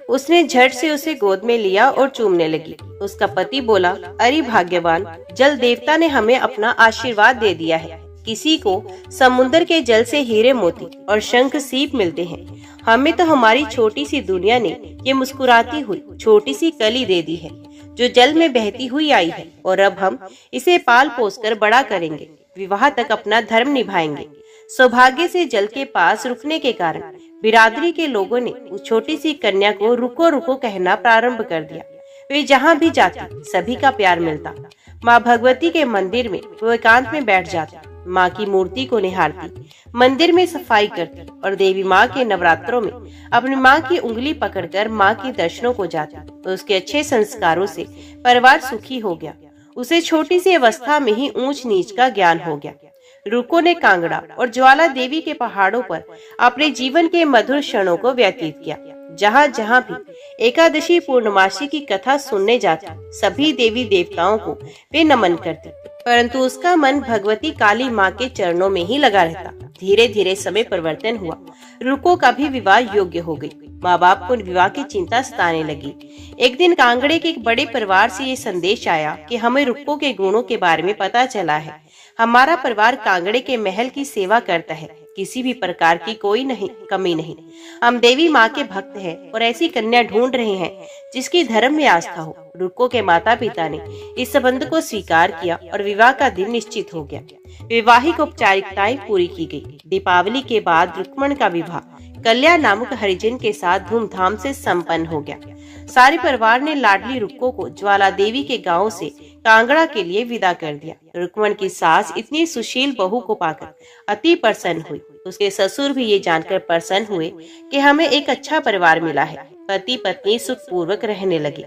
उसने झट से उसे गोद में लिया और चूमने लगी। उसका पति बोला, अरे भाग्यवान, जल देवता ने हमें अपना आशीर्वाद दे दिया है। किसी को समुद्र के जल से हीरे मोती और शंख सीप मिलते हैं, हमें तो हमारी छोटी सी दुनिया ने ये मुस्कुराती हुई छोटी सी कली दे दी है, जो जल में बहती हुई आई है। और अब हम इसे पाल पोस कर बड़ा करेंगे, विवाह तक अपना धर्म निभाएंगे। सौभाग्य से जल के पास रुकने के कारण बिरादरी के लोगों ने उस छोटी सी कन्या को रुको रुको कहना प्रारंभ कर दिया। वे जहाँ भी जाती सभी का प्यार मिलता। माँ भगवती के मंदिर में वो एकांत में बैठ जाती, माँ की मूर्ति को निहारती, मंदिर में सफाई करती और देवी माँ के नवरात्रों में अपनी माँ की उंगली पकड़कर माँ के दर्शनों को जाती। तो उसके अच्छे संस्कारों से परिवार सुखी हो गया। उसे छोटी सी अवस्था में ही ऊंच नीच का ज्ञान हो गया। रुको ने कांगड़ा और ज्वाला देवी के पहाड़ों पर अपने जीवन के मधुर क्षणों को व्यतीत किया। जहाँ जहाँ भी एकादशी पूर्णमासी की कथा सुनने जाती, सभी देवी देवताओं को वे नमन करती, परंतु उसका मन भगवती काली माँ के चरणों में ही लगा रहता। धीरे धीरे समय परिवर्तन हुआ। रुको का भी विवाह योग्य हो गई। माँ बाप को विवाह की चिंता सताने लगी। एक दिन कांगड़े के एक बड़े परिवार से ये संदेश आया कि हमें रुको के गुणों के बारे में पता चला है। हमारा परिवार कांगड़े के महल की सेवा करता है, किसी भी प्रकार की कोई कमी नहीं। हम देवी माँ के भक्त हैं और ऐसी कन्या ढूंढ रहे हैं जिसकी धर्म में आस्था हो। रुको के माता पिता ने इस संबंध को स्वीकार किया और विवाह का दिन निश्चित हो गया। वैवाहिक औपचारिकताएं पूरी की गई। दीपावली के बाद रुक्मण का विवाह कल्याण नामक हरिजन के साथ धूमधाम से संपन्न हो गया। सारे परिवार ने लाडली रुक्को को ज्वाला देवी के गांव से कांगड़ा के लिए विदा कर दिया। रुक्मण की सास इतनी सुशील बहू को पाकर अति प्रसन्न हुई। उसके ससुर भी ये जानकर प्रसन्न हुए कि हमें एक अच्छा परिवार मिला है। पति पत्नी सुखपूर्वक रहने लगे।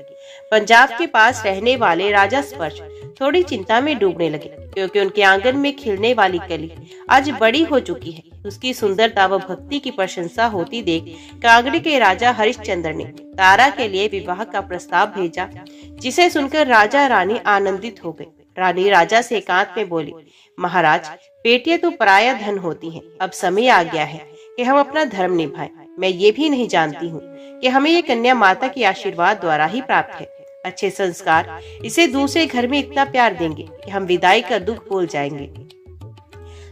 पंजाब के पास रहने वाले राजा स्पर्श थोड़ी चिंता में डूबने लगे, क्योंकि उनके आंगन में खिलने वाली कली आज बड़ी हो चुकी है। उसकी सुंदरता व भक्ति की प्रशंसा होती देख कांगड़े के राजा हरिश्चंद्र ने तारा के लिए विवाह का प्रस्ताव भेजा, जिसे सुनकर राजा रानी आनंदित हो गई। रानी राजा से एकांत में बोली, महाराज, बेटियां तो पराया धन होती हैं। अब समय आ गया है कि हम अपना धर्म निभाएं। मैं ये भी नहीं जानती हूँ कि हमें ये कन्या माता के आशीर्वाद द्वारा ही प्राप्त है। अच्छे संस्कार इसे दूसरे घर में इतना प्यार देंगे कि हम विदाई का दुख भूल जाएंगे।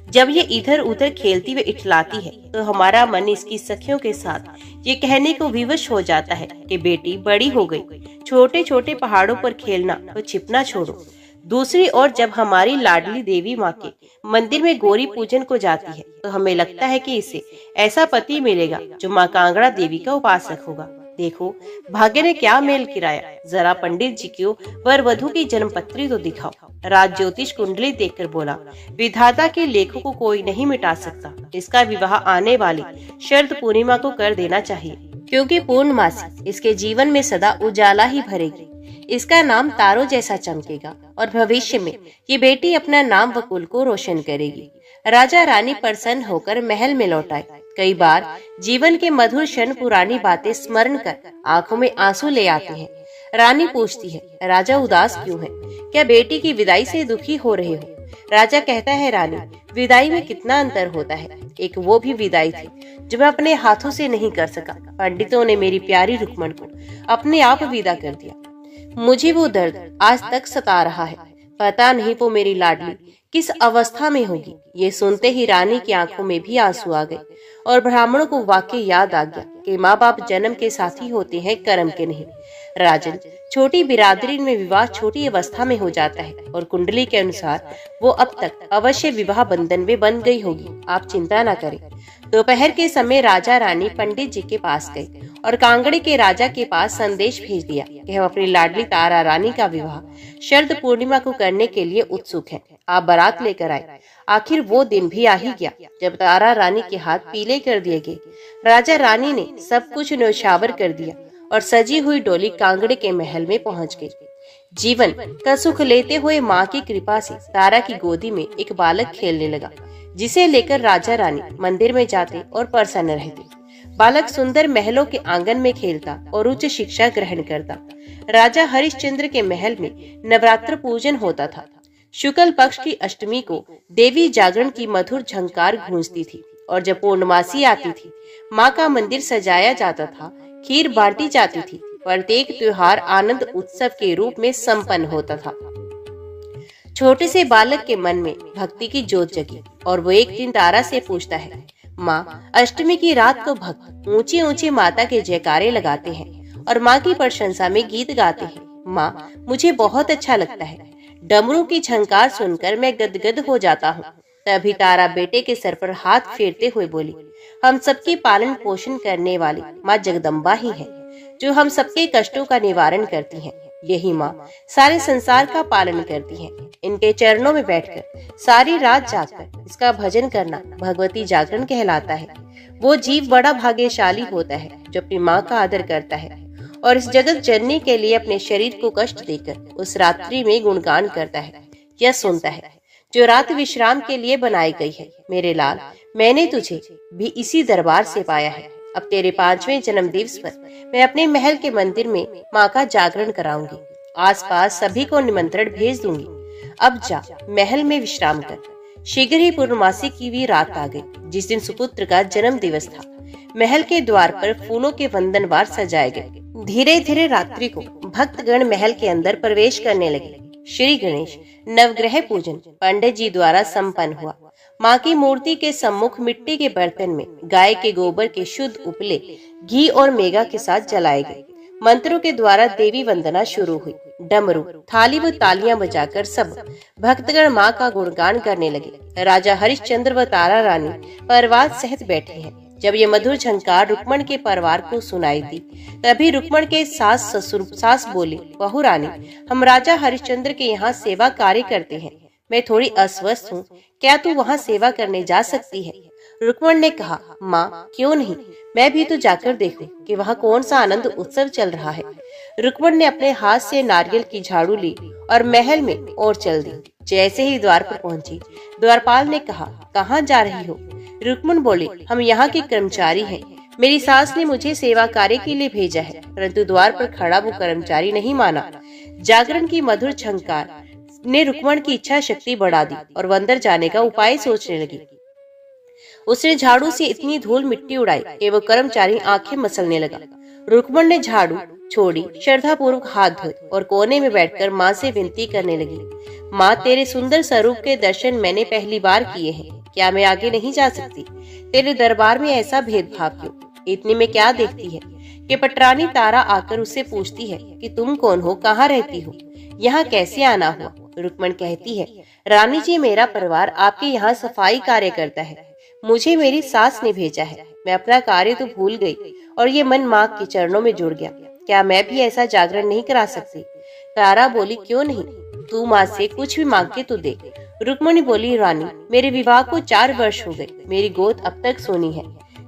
जब ये इधर उधर खेलती हुई इठलाती है तो हमारा मन इसकी सखियों के साथ ये कहने को विवश हो जाता है कि बेटी बड़ी हो गई, छोटे छोटे पहाड़ों पर खेलना व छिपना छोड़ो। दूसरी ओर जब हमारी लाडली देवी माँ के मंदिर में गौरी पूजन को जाती है तो हमें लगता है कि इसे ऐसा पति मिलेगा जो माँ कांगड़ा देवी का उपासक होगा। देखो भाग्य ने क्या मेल किराया। जरा पंडित जी को वर वधु की जन्मपत्री तो दिखाओ। राज ज्योतिष कुंडली देखकर बोला, विधाता के लेखों को कोई नहीं मिटा सकता। इसका विवाह आने वाली शरद पूर्णिमा को कर देना चाहिए, क्योंकि पूर्णमासी इसके जीवन में सदा उजाला ही भरेगी। इसका नाम तारों जैसा चमकेगा और भविष्य में ये बेटी अपना नाम व कुल को रोशन करेगी। राजा रानी प्रसन्न होकर महल में लौट आए। कई बार जीवन के मधुर क्षण पुरानी बातें स्मरण कर आंखों में आंसू ले आते हैं। रानी पूछती है, राजा उदास क्यों है? क्या बेटी की विदाई से दुखी हो रहे हो? राजा कहता है, रानी, विदाई में कितना अंतर होता है। एक वो भी विदाई थी जो मैं अपने हाथों से नहीं कर सका। पंडितों ने मेरी प्यारी रुक्मण को अपने आप विदा कर दिया। मुझे वो दर्द आज तक सता रहा है। पता नहीं वो मेरी लाडली किस अवस्था में होगी। ये सुनते ही रानी की आंखों में भी आंसू आ गए और ब्राह्मणों को वाक्य याद आ गया कि माँ बाप जन्म के साथी होते हैं, कर्म के नहीं। राजन, छोटी बिरादरी में विवाह छोटी अवस्था में हो जाता है और कुंडली के अनुसार वो अब तक अवश्य विवाह बंधन में बन गई होगी। आप चिंता न करें। दोपहर के समय राजा रानी पंडित जी के पास गए और कांगड़े के राजा के पास संदेश भेज दिया कि हम अपनी लाडली तारा रानी का विवाह शरद पूर्णिमा को करने के लिए उत्सुक हैं। आप बारात लेकर आए। आखिर वो दिन भी आ ही गया जब तारा रानी के हाथ पीले कर दिए गए। राजा रानी ने सब कुछ न्यौछावर कर दिया और सजी हुई डोली कांगड़े के महल में पहुंच गई। जीवन का सुख लेते हुए माँ की कृपा से तारा की गोदी में एक बालक खेलने लगा, जिसे लेकर राजा रानी मंदिर में जाते और प्रसन्न रहते। बालक सुंदर महलों के आंगन में खेलता और उच्च शिक्षा ग्रहण करता। राजा हरिश्चंद्र के महल में नवरात्र पूजन होता था। शुक्ल पक्ष की अष्टमी को देवी जागरण की मधुर झंकार गूंजती थी और जब पूर्णमासी आती थी, माँ का मंदिर सजाया जाता था, खीर बांटी जाती थी। प्रत्येक त्योहार आनंद उत्सव के रूप में संपन्न होता था। छोटे से बालक के मन में भक्ति की जोत जगी और वो एक दिन तारा से पूछता है, माँ, अष्टमी की रात को भक्त ऊंचे ऊंचे माता के जयकारे लगाते हैं और माँ की प्रशंसा में गीत गाते हैं। माँ, मुझे बहुत अच्छा लगता है। डमरू की झंकार सुनकर मैं गदगद हो जाता हूँ। तभी तारा बेटे के सर पर हाथ फेरते हुए बोली, हम सबके पालन पोषण करने वाली माँ जगदम्बा ही है, जो हम सबके कष्टों का निवारण करती हैं। यही माँ सारे संसार का पालन करती है। इनके चरणों में बैठकर सारी रात जागकर इसका भजन करना भगवती जागरण कहलाता है। वो जीव बड़ा भाग्यशाली होता है जो अपनी माँ का आदर करता है और इस जगत जननी के लिए अपने शरीर को कष्ट देकर उस रात्रि में गुणगान करता है या सुनता है जो रात विश्राम के लिए बनाई गई है। मेरे लाल, मैंने तुझे भी इसी दरबार से पाया है। अब तेरे 5वें जन्म दिवस पर मैं अपने महल के मंदिर में माँ का जागरण कराऊंगी। आसपास सभी को निमंत्रण भेज दूंगी। अब जा महल में विश्राम कर। शीघ्र ही पूर्णमासी की भी रात आ गई, जिस दिन सुपुत्र का जन्म दिवस था। महल के द्वार पर फूलों के वंदनवार सजाए गए। धीरे धीरे रात्रि को भक्तगण महल के अंदर प्रवेश करने लगे। श्री गणेश नवग्रह पूजन पंडित जी द्वारा संपन्न हुआ। माँ की मूर्ति के सम्मुख मिट्टी के बर्तन में गाय के गोबर के शुद्ध उपले घी और मेगा के साथ जलाए गए। मंत्रों के द्वारा देवी वंदना शुरू हुई। डमरू, थाली व तालियां बजाकर सब भक्तगण माँ का गुणगान करने लगे। राजा हरिश्चंद्र व तारा रानी परिवार सहित बैठे हैं। जब ये मधुर झंकार रुक्मण के परिवार को सुनाई दी, तभी रुक्मण के सास बोली, बहू रानी, हम राजा हरिश्चंद्र के यहाँ सेवा कार्य करते हैं। मैं थोड़ी अस्वस्थ हूँ, क्या तू वहाँ सेवा करने जा सकती है? रुक्मण ने कहा, माँ क्यों नहीं, मैं भी तो जाकर देखूं कि वहाँ कौन सा आनंद उत्सव चल रहा है। रुक्मण ने अपने हाथ से नारियल की झाड़ू ली और महल में और चल दी। जैसे ही द्वार पर पहुंची, द्वारपाल ने कहा, कहाँ जा रही हो? रुक्मण बोली, हम यहाँ के कर्मचारी हैं। मेरी सास ने मुझे सेवा कार्य के लिए भेजा है, परंतु द्वार पर खड़ा वो कर्मचारी नहीं माना। जागरण की मधुर झंकार ने रुक्मण की इच्छा शक्ति बढ़ा दी और वो अंदर जाने का उपाय सोचने लगी। उसने झाड़ू से इतनी धूल मिट्टी उड़ाई कि वो कर्मचारी आंखें मसलने लगा। रुक्मण ने झाड़ू छोड़ी, श्रद्धा पूर्वक हाथ धोए और कोने में बैठकर माँ से विनती करने लगी, माँ तेरे सुंदर स्वरूप के दर्शन मैंने पहली बार किए हैं, क्या मैं आगे नहीं जा सकती? तेरे दरबार में ऐसा भेदभाव क्यों? इतने में क्या देखती है कि पटरानी तारा आकर उससे पूछती है कि तुम कौन हो, कहाँ रहती हो, यहाँ कैसे आना हुआ? रुक्मण कहती है, रानी जी मेरा परिवार आपके यहाँ सफाई कार्य करता है, मुझे मेरी सास ने भेजा है। मैं अपना कार्य तो भूल गई और ये मन माँ के चरणों में जुड़ गया। क्या मैं भी ऐसा जागरण नहीं करा सकती? तारा बोली, क्यों नहीं, तू माँ से कुछ भी मांग के तो दे। रुक्मणी बोली, रानी मेरे विवाह को 4 वर्ष हो गए, मेरी गोद अब तक सोनी है,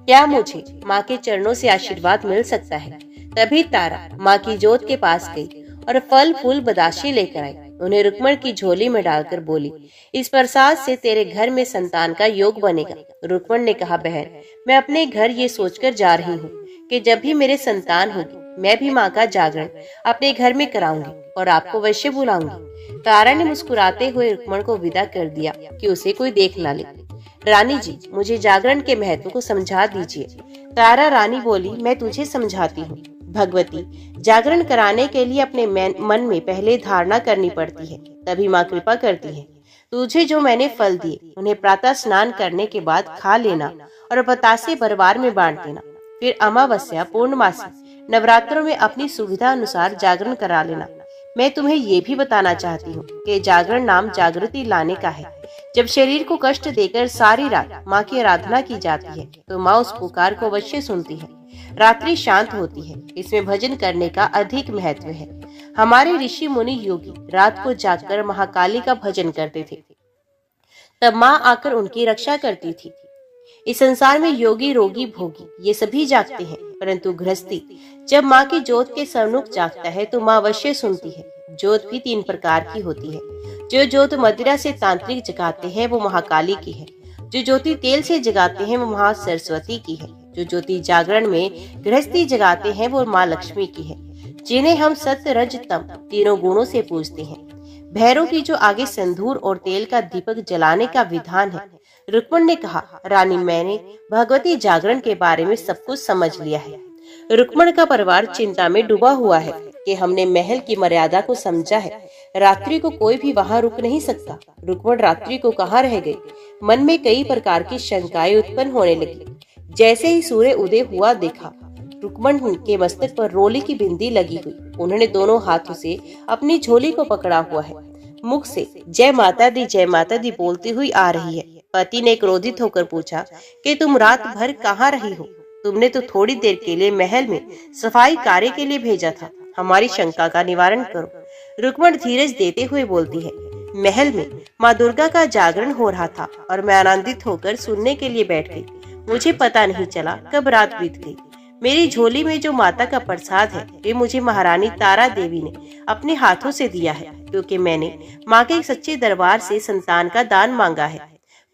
क्या मुझे माँ के चरणों से आशीर्वाद मिल सकता है? तभी तारा माँ की जोत के पास गई और फल फूल बदाशी लेकर आई। उन्हें रुक्मण की झोली में डालकर बोली, इस प्रसाद से तेरे घर में संतान का योग बनेगा। रुक्मण ने कहा, बहन मैं अपने घर ये सोचकर जा रही हूँ कि जब भी मेरे संतान होगी मैं भी माँ का जागरण अपने घर में कराऊंगी और आपको अवश्य बुलाऊंगी। तारा ने मुस्कुराते हुए रुक्मण को विदा कर दिया कि उसे कोई देख न ले। रानी जी मुझे जागरण के महत्व को समझा दीजिए। तारा रानी बोली, मैं तुझे समझाती हूँ। भगवती, जागरण कराने के लिए अपने मन में पहले धारणा करनी पड़ती है, तभी माँ कृपा करती है। तुझे जो मैंने फल दिए उन्हें प्रातः स्नान करने के बाद खा लेना और बतासे परिवार में बांट देना। फिर अमावस्या, पूर्णमासी, नवरात्रों में अपनी सुविधा अनुसार जागरण करा लेना। मैं तुम्हें ये भी बताना चाहती हूँ कि जागरण नाम जागृति लाने का है। जब शरीर को कष्ट देकर सारी रात माँ की आराधना की जाती है तो माँ उस पुकार को अवश्य सुनती है। रात्रि शांत होती है, इसमें भजन करने का अधिक महत्व है। हमारे ऋषि मुनि योगी रात को जागकर महाकाली का भजन करते थे, तब माँ आकर उनकी रक्षा करती थी। इस संसार में योगी, रोगी, भोगी ये सभी जागते हैं, परंतु गृहस्थी जब माँ की जोत के सम्मुख जागता है तो माँ अवश्य सुनती है। जोत भी 3 प्रकार की होती है। जो जोत मदिरा से तांत्रिक जगाते हैं वो महाकाली की है। जो ज्योति तेल से जगाते हैं वो महा सरस्वती की है। जो ज्योति जागरण में गृहस्थी जगाते हैं वो माँ लक्ष्मी की है, जिन्हें हम सत्य, रज, तम तीनों गुणों से पूजते हैं। भैरव की जो आगे संधूर और तेल का दीपक जलाने का विधान है। रुक्मण ने कहा, रानी मैंने भगवती जागरण के बारे में सब कुछ समझ लिया है। रुक्मण का परिवार चिंता में डूबा हुआ है कि हमने महल की मर्यादा को समझा है। रात्रि को कोई भी वहाँ रुक नहीं सकता। रुक्मण रात्रि को कहाँ रह गई? मन में कई प्रकार की शंकाएं उत्पन्न होने लगी। जैसे ही सूर्य उदय हुआ देखा रुक्मण के मस्तक पर रोली की बिंदी लगी हुई। उन्होंने दोनों हाथों से अपनी झोली को पकड़ा हुआ है। मुख से जय माता दी बोलती हुई आ रही है। पति ने क्रोधित होकर पूछा कि तुम रात भर कहाँ रही हो? तुमने तो थोड़ी देर के लिए महल में सफाई कार्य के लिए भेजा था, हमारी शंका का निवारण करो। रुक्मण धीरज देते हुए बोलती है, महल में माँ दुर्गा का जागरण हो रहा था और मैं आनंदित होकर सुनने के लिए बैठ गई। मुझे पता नहीं चला कब रात बीत गई। मेरी झोली में जो माता का प्रसाद है वे मुझे महारानी तारा देवी ने अपने हाथों से दिया है, क्योंकि मैंने माँ के सच्चे दरबार से संतान का दान मांगा है।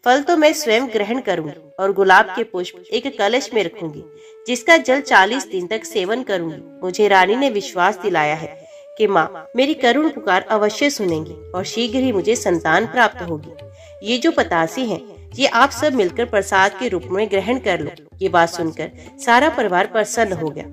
फल तो मैं स्वयं ग्रहण करूंगी और गुलाब के पुष्प एक कलश में रखूंगी, जिसका जल 40 दिन तक सेवन करूंगी। मुझे रानी ने विश्वास दिलाया है कि माँ मेरी करुण पुकार अवश्य सुनेंगी और शीघ्र ही मुझे संतान प्राप्त होगी। ये जो पतासी हैं, ये आप सब मिलकर प्रसाद के रूप में ग्रहण कर लो। ये बात सुनकर सारा परिवार प्रसन्न हो गया।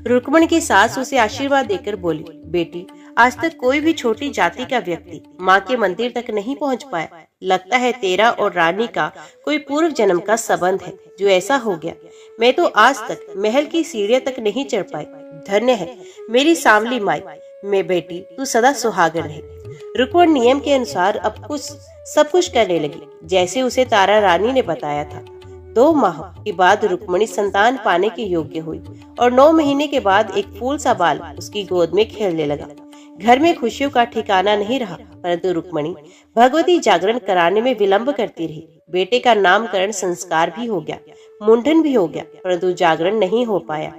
रुक्मण की सास उसे आशीर्वाद देकर बोली, बेटी आज तक कोई भी छोटी जाति का व्यक्ति माँ के मंदिर तक नहीं पहुँच पाया। लगता है तेरा और रानी का कोई पूर्व जन्म का संबंध है जो ऐसा हो गया। मैं तो आज तक महल की सीढ़ियां तक नहीं चढ़ पाई। धन्य है मेरी सांवली माई। मैं बेटी तू सदा सुहागन रहे। रुक्मण नियम के अनुसार अब सब कुछ करने लगी जैसे उसे तारा रानी ने बताया था। 2 माह के बाद रुक्मणी संतान पाने के योग्य हुई और 9 महीने के बाद एक फूल सा बाल उसकी गोद में खेलने लगा। घर में खुशियों का ठिकाना नहीं रहा, परंतु रुक्मणी भगवती जागरण कराने में विलंब करती रही। बेटे का नामकरण संस्कार भी हो गया, मुंडन भी हो गया, परंतु जागरण नहीं हो पाया।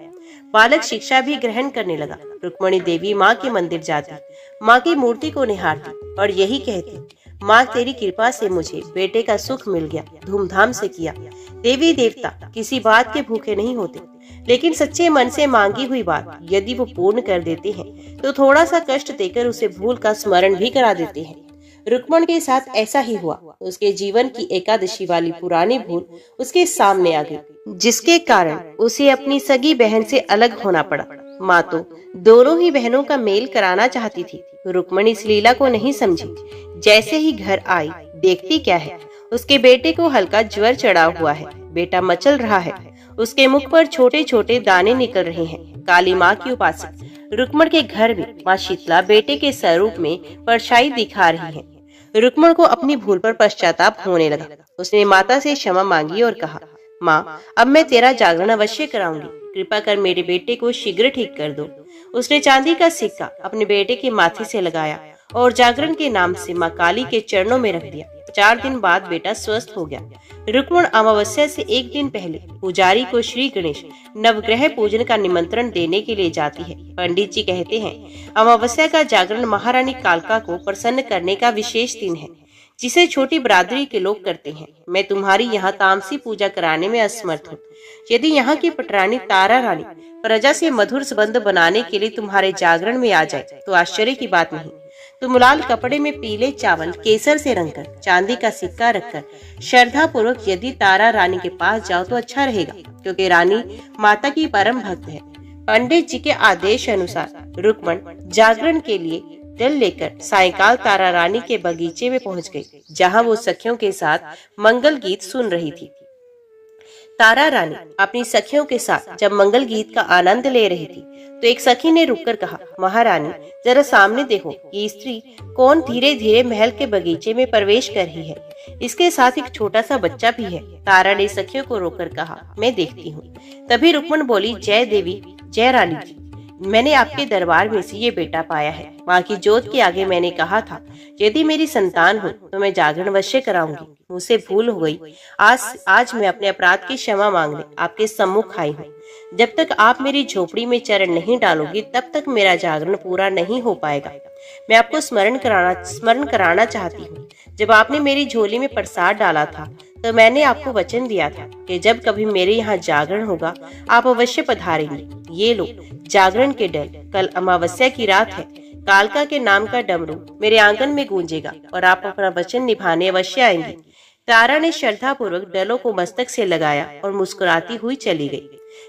बालक शिक्षा भी ग्रहण करने लगा। रुक्मणी देवी माँ के मंदिर जाती, माँ की मूर्ति को निहारती और यही कहती, माँ तेरी कृपा से मुझे बेटे का सुख मिल गया, धूमधाम से किया। देवी देवता किसी बात के भूखे नहीं होते, लेकिन सच्चे मन से मांगी हुई बात यदि वो पूर्ण कर देते हैं तो थोड़ा सा कष्ट देकर उसे भूल का स्मरण भी करा देते हैं। रुक्मण के साथ ऐसा ही हुआ। उसके जीवन की एकादशी वाली पुरानी भूल उसके सामने आ गई, जिसके कारण उसे अपनी सगी बहन से अलग होना पड़ा। माँ तो दोनों ही बहनों का मेल कराना चाहती थी। रुक्मणी इस लीला को नहीं समझी। जैसे ही घर आई देखती क्या है, उसके बेटे को हल्का ज्वर चढ़ा हुआ है। बेटा मचल रहा है, उसके मुख पर छोटे छोटे दाने निकल रहे हैं। काली माँ की उपासक रुक्मण के घर में माँ शीतला बेटे के स्वरूप में परछाई दिखा रही है। रुक्मण को अपनी भूल पर पश्चाताप होने लगा। उसने माता से क्षमा मांगी और कहा, माँ अब मैं तेरा जागरण अवश्य कराऊंगी, कृपा कर मेरे बेटे को शीघ्र ठीक कर दो। उसने चांदी का सिक्का अपने बेटे के माथे से लगाया और जागरण के नाम से माँ काली के चरणों में रख दिया। 4 दिन बाद बेटा स्वस्थ हो गया। रुक्मण अमावस्या से 1 दिन पहले पुजारी को श्री गणेश नवग्रह पूजन का निमंत्रण देने के लिए जाती है। पंडित जी कहते हैं अमावस्या का जागरण महारानी कालका को प्रसन्न करने का विशेष दिन है, जिसे छोटी बरादरी के लोग करते हैं। मैं तुम्हारी यहाँ तामसी पूजा कराने में असमर्थ हूँ। यदि यहाँ की पटरानी तारा रानी प्रजा से मधुर संबंध बनाने के लिए तुम्हारे जागरण में आ जाए तो आश्चर्य की बात नहीं। तुम लाल कपड़े में पीले चावल केसर से रंगकर चांदी का सिक्का रखकर श्रद्धा पूर्वक यदि तारा रानी के पास जाओ तो अच्छा रहेगा, क्योंकि रानी माता की परम भक्त है। पंडित जी के आदेश अनुसार रुक्मण जागरण के लिए जल लेकर सायंकाल तारा रानी के बगीचे में पहुंच गई, जहां वो सखियों के साथ मंगल गीत सुन रही थी। तारा रानी अपनी सखियों के साथ जब मंगल गीत का आनंद ले रही थी तो एक सखी ने रुककर कहा, महारानी जरा सामने देखो, ये स्त्री कौन धीरे धीरे महल के बगीचे में प्रवेश कर रही है। इसके साथ एक छोटा सा बच्चा भी है। तारा ने सखियों को रोककर कहा, मैं देखती हूँ। तभी रुक्मण बोली, जय देवी जय रानी जी, मैंने आपके दरबार में से ये बेटा पाया है। माँ की जोत के आगे मैंने कहा था यदि मेरी संतान हो तो मैं जागरण अवश्य कराऊंगी। मुझसे भूल हो गई। आज मैं अपने अपराध की क्षमा मांगने आपके सम्मुख आई हूँ। जब तक आप मेरी झोपड़ी में चरण नहीं डालोगी तब तक मेरा जागरण पूरा नहीं हो पाएगा। मैं आपको स्मरण कराना चाहती हूँ। जब आपने मेरी झोली में प्रसाद डाला था तो मैंने आपको वचन दिया था कि जब कभी मेरे यहाँ जागरण होगा आप अवश्य पधारेंगे। ये लो जागरण के डल। कल अमावस्या की रात है। कालका के नाम का डमरू मेरे आंगन में गूंजेगा और आप अपना वचन निभाने अवश्य आएंगी। तारा ने श्रद्धा पूर्वक डलों को मस्तक से लगाया और मुस्कुराती हुई चली गई।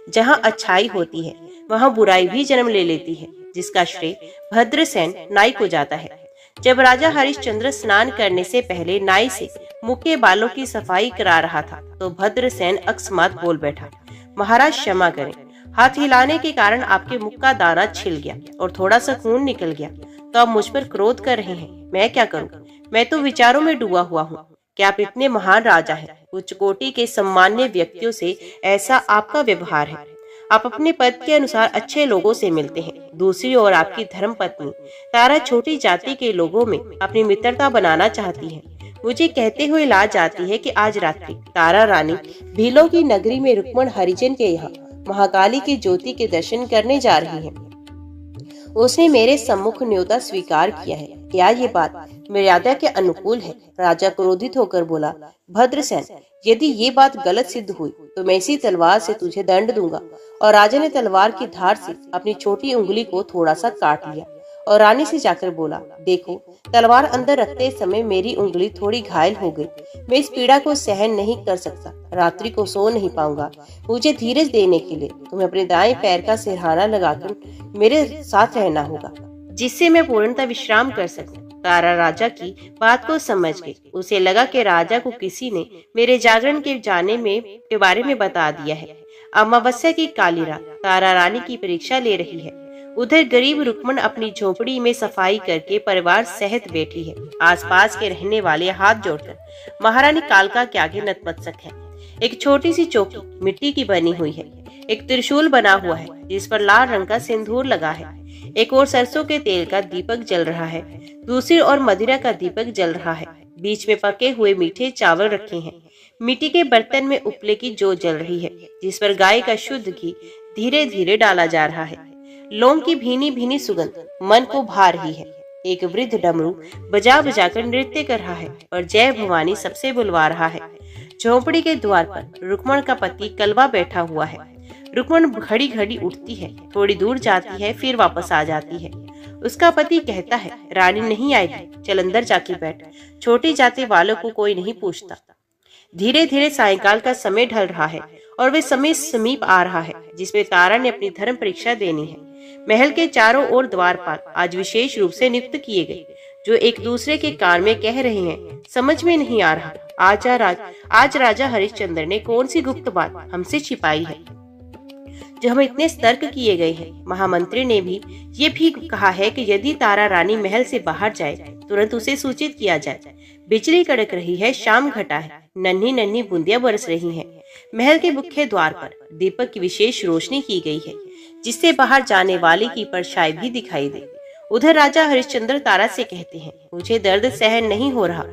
जहाँ अच्छाई होती है वहाँ बुराई भी जन्म ले लेती है, जिसका श्रेय भद्रसेन नाई को जाता है। जब राजा हरिश्चंद्र स्नान करने से पहले नाई से मुख के बालों की सफाई करा रहा था तो भद्रसेन अकस्मात बोल बैठा, महाराज क्षमा करें, हाथ हिलाने के कारण आपके मुख का दाना छिल गया और थोड़ा सा खून निकल गया, तो आप मुझ पर क्रोध कर रहे हैं। मैं क्या करूं? मैं तो विचारों में डूबा हुआ हूँ कि आप इतने महान राजा हैं। उच्च कोटि के सम्मान्य व्यक्तियों से ऐसा आपका व्यवहार है। आप अपने पद के अनुसार अच्छे लोगों से मिलते हैं। दूसरी ओर आपकी धर्म पत्नी तारा छोटी जाति के लोगों में अपनी मित्रता बनाना चाहती है। मुझे कहते हुए लाज आती है कि आज रात्रि तारा रानी भीलों की नगरी में रुक्मण हरिजन के यहाँ महाकाली की ज्योति के दर्शन करने जा रही है। उसने मेरे सम्मुख न्योता स्वीकार किया है। क्या ये बात मर्यादा के अनुकूल है? राजा क्रोधित होकर बोला, भद्रसेन, यदि ये बात गलत सिद्ध हुई तो मैं इसी तलवार से तुझे दंड दूंगा। और राजा ने तलवार की धार से अपनी छोटी उंगली को थोड़ा सा काट लिया और रानी से जाकर बोला, देखो, तलवार अंदर रखते समय मेरी उंगली थोड़ी घायल हो गई। मैं इस पीड़ा को सहन नहीं कर सकता, रात्रि को सो नहीं पाऊंगा। मुझे धीरज देने के लिए तुम्हें अपने दाएं पैर का सिरहाना लगाकर मेरे साथ रहना होगा, जिससे मैं पूर्णतः विश्राम कर सकूं। तारा राजा की बात को समझ गई। उसे लगा कि राजा को किसी ने मेरे जागरण के बारे में बता दिया है। अमावस्या की काली रात तारा रानी की परीक्षा ले रही है। उधर गरीब रुक्मण अपनी झोपड़ी में सफाई करके परिवार सहित बैठी है। आसपास के रहने वाले हाथ जोड़कर महारानी कालका के आगे नतमस्तक है। एक छोटी सी चौकी मिट्टी की बनी हुई है। एक त्रिशूल बना हुआ है जिस पर लाल रंग का सिंदूर लगा है। एक और सरसों के तेल का दीपक जल रहा है, दूसरी ओर मदिरा का दीपक जल रहा है। बीच में पके हुए मीठे चावल रखे हैं। मिट्टी के बर्तन में उपले की जोत जल रही है जिस पर गाय का शुद्ध घी धीरे धीरे डाला जा रहा है। लौंग की भीनी भीनी सुगंध मन को भा रही है। एक वृद्ध डमरू बजा बजाकर नृत्य कर रहा है और जय भवानी सबसे बुलवा रहा है। झोपड़ी के द्वार पर रुक्मण का पति कलवा बैठा हुआ है। रुक्मण घड़ी घड़ी उठती है, थोड़ी दूर जाती है, फिर वापस आ जाती है। उसका पति कहता है, रानी नहीं आएगी, चल अंदर जाके बैठ। छोटी जाति वालों को कोई नहीं पूछता। धीरे धीरे सायंकाल का समय ढल रहा है और वे समय समीप आ रहा है जिसमें तारा ने अपनी धर्म परीक्षा देनी है। महल के चारों ओर द्वारपाल आज विशेष रूप से नियुक्त किए गए, जो एक दूसरे के कान में कह रहे हैं, समझ में नहीं आ रहा आज राजा हरिश्चंद्र ने कौन सी गुप्त बात हमसे छिपाई है जो हमें इतने सतर्क किए गए हैं। महामंत्री ने भी ये भी कहा है कि यदि तारा रानी महल से बाहर जाए तुरंत उसे सूचित किया जाए। बिजली कड़क रही है, शाम घटा है, नन्ही नन्ही बूंदियां बरस रही हैं। महल के मुख्य द्वार पर दीपक की विशेष रोशनी की गई है जिससे बाहर जाने वाले की परछाई भी दिखाई दे। उधर राजा हरिश्चंद्र तारा से कहते हैं, मुझे दर्द सहन नहीं हो रहा,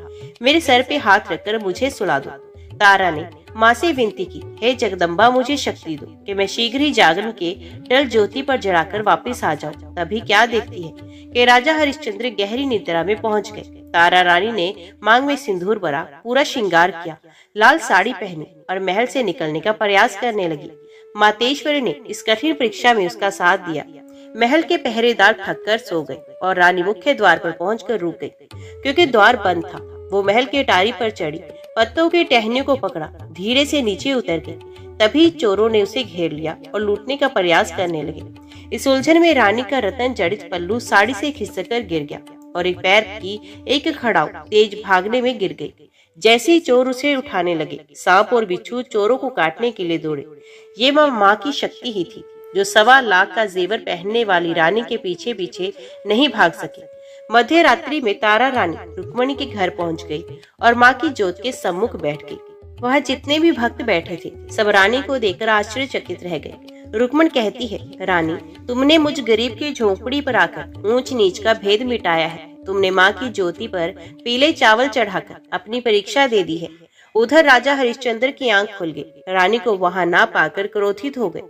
मेरे सर पे हाथ रखकर मुझे सुला दो। तारा ने माँ से विनती की, हे जगदम्बा, मुझे शक्ति दो कि मैं शीघ्र ही जागरण के टल ज्योति पर जलाकर वापस आ जाऊं। तभी क्या देखती है कि राजा हरिश्चंद्र गहरी निद्रा में पहुंच गए। तारा रानी ने मांग में सिंदूर भरा, पूरा श्रृंगार किया, लाल साड़ी पहनी और महल से निकलने का प्रयास करने लगी। मातेश्वरी ने इस कठिन परीक्षा में उसका साथ दिया। महल के पहरेदार थक कर सो गए और रानी मुख्य द्वार पर पहुंचकर रुक गई क्योंकि द्वार बंद था। वो महल के टारी पर चढ़ी, पत्तों के टहनियों को पकड़ा, धीरे से नीचे उतर गई। तभी चोरों ने उसे घेर लिया और लूटने का प्रयास करने लगे। इस उलझन में रानी का रतन जड़ित पल्लू साड़ी से खिसकर गिर गया और एक पैर की एक खड़ाऊ तेज भागने में गिर गई। जैसे ही चोर उसे उठाने लगे, सांप और बिच्छू चोरों को काटने के लिए दौड़े। ये माँ की शक्ति ही थी जो 1.25 लाख का जेवर पहनने वाली रानी के पीछे पीछे नहीं भाग सकी। मध्य रात्रि में तारा रानी रुक्मणी के घर पहुंच गई और माँ की जोत के सम्मुख बैठ गई। वहाँ जितने भी भक्त बैठे थे सब रानी को देखकर आश्चर्यचकित रह गए। रुक्मण कहती है, रानी, तुमने मुझ गरीब की झोंपड़ी पर आकर ऊंच नीच का भेद मिटाया है। तुमने माँ की ज्योति पर पीले चावल चढ़ाकर अपनी परीक्षा दे दी है। उधर राजा हरिश्चंद्र की आंख खुल गई। रानी को वहां ना पाकर क्रोधित हो गए।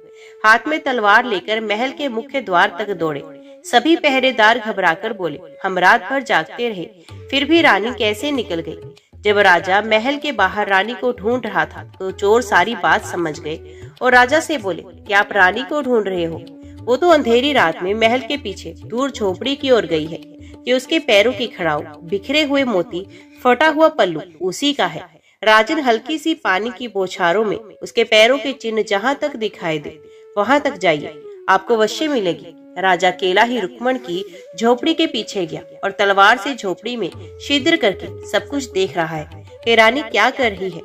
हाथ में तलवार लेकर महल के मुख्य द्वार तक दौड़े। सभी पहरेदार घबराकर बोले, हम रात भर जागते रहे, फिर भी रानी कैसे निकल गई। जब राजा महल के बाहर रानी को ढूंढ रहा था तो चोर सारी बात समझ गए और राजा से बोले, क्या आप रानी को ढूंढ रहे हो? वो तो अंधेरी रात में महल के पीछे दूर झोपड़ी की ओर गई है कि उसके पैरों की खड़ाऊ, बिखरे हुए मोती, फटा हुआ पल्लू उसी का है। राजन, हल्की सी पानी की बौछारों में उसके पैरों के चिन्ह जहाँ तक दिखाई दे वहां तक जाइए, आपको अवश्य मिलेगी। राजा अकेला ही रुक्मण की झोपड़ी के पीछे गया और तलवार से झोपड़ी में छिद्र करके सब कुछ देख रहा है कि रानी क्या कर रही है।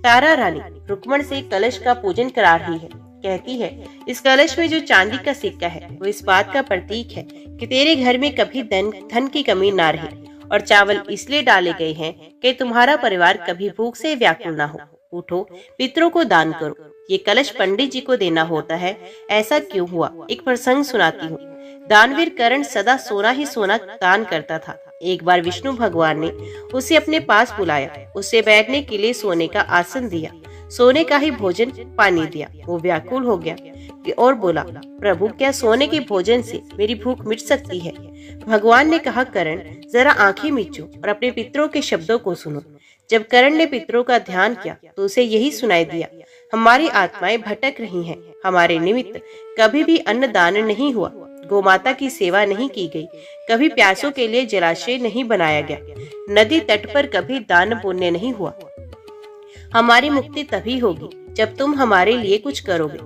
तारा रानी रुक्मण से कलश का पूजन करा रही है। कहती है, इस कलश में जो चांदी का सिक्का है वो इस बात का प्रतीक है कि तेरे घर में कभी धन की कमी ना रहे, और चावल इसलिए डाले गए हैं कि तुम्हारा परिवार कभी भूख से व्याकुल ना हो। उठो, पितरों को दान करो। ये कलश पंडित जी को देना होता है, ऐसा क्यों हुआ? एक प्रसंग सुनाती हूँ। दानवीर कर्ण सदा सोना ही सोना दान करता था। एक बार विष्णु भगवान ने उसे अपने पास बुलाया, उसे बैठने के लिए सोने का आसन दिया, सोने का ही भोजन पानी दिया। वो व्याकुल हो गया और बोला, प्रभु क्या सोने के भोजन से मेरी भूख मिट सकती है? भगवान ने कहा, कर्ण जरा आंखें मीचो और अपने पितरों के शब्दों को सुनो। जब कर्ण ने पितरों का ध्यान किया तो उसे यही सुनाई दिया, हमारी आत्माएं भटक रही हैं, हमारे निमित्त कभी भी अन्न दान नहीं हुआ, गोमाता की सेवा नहीं की गई, कभी प्यासों के लिए जलाशय नहीं बनाया गया, नदी तट पर कभी दान पुण्य नहीं हुआ। हमारी मुक्ति तभी होगी जब तुम हमारे लिए कुछ करोगे।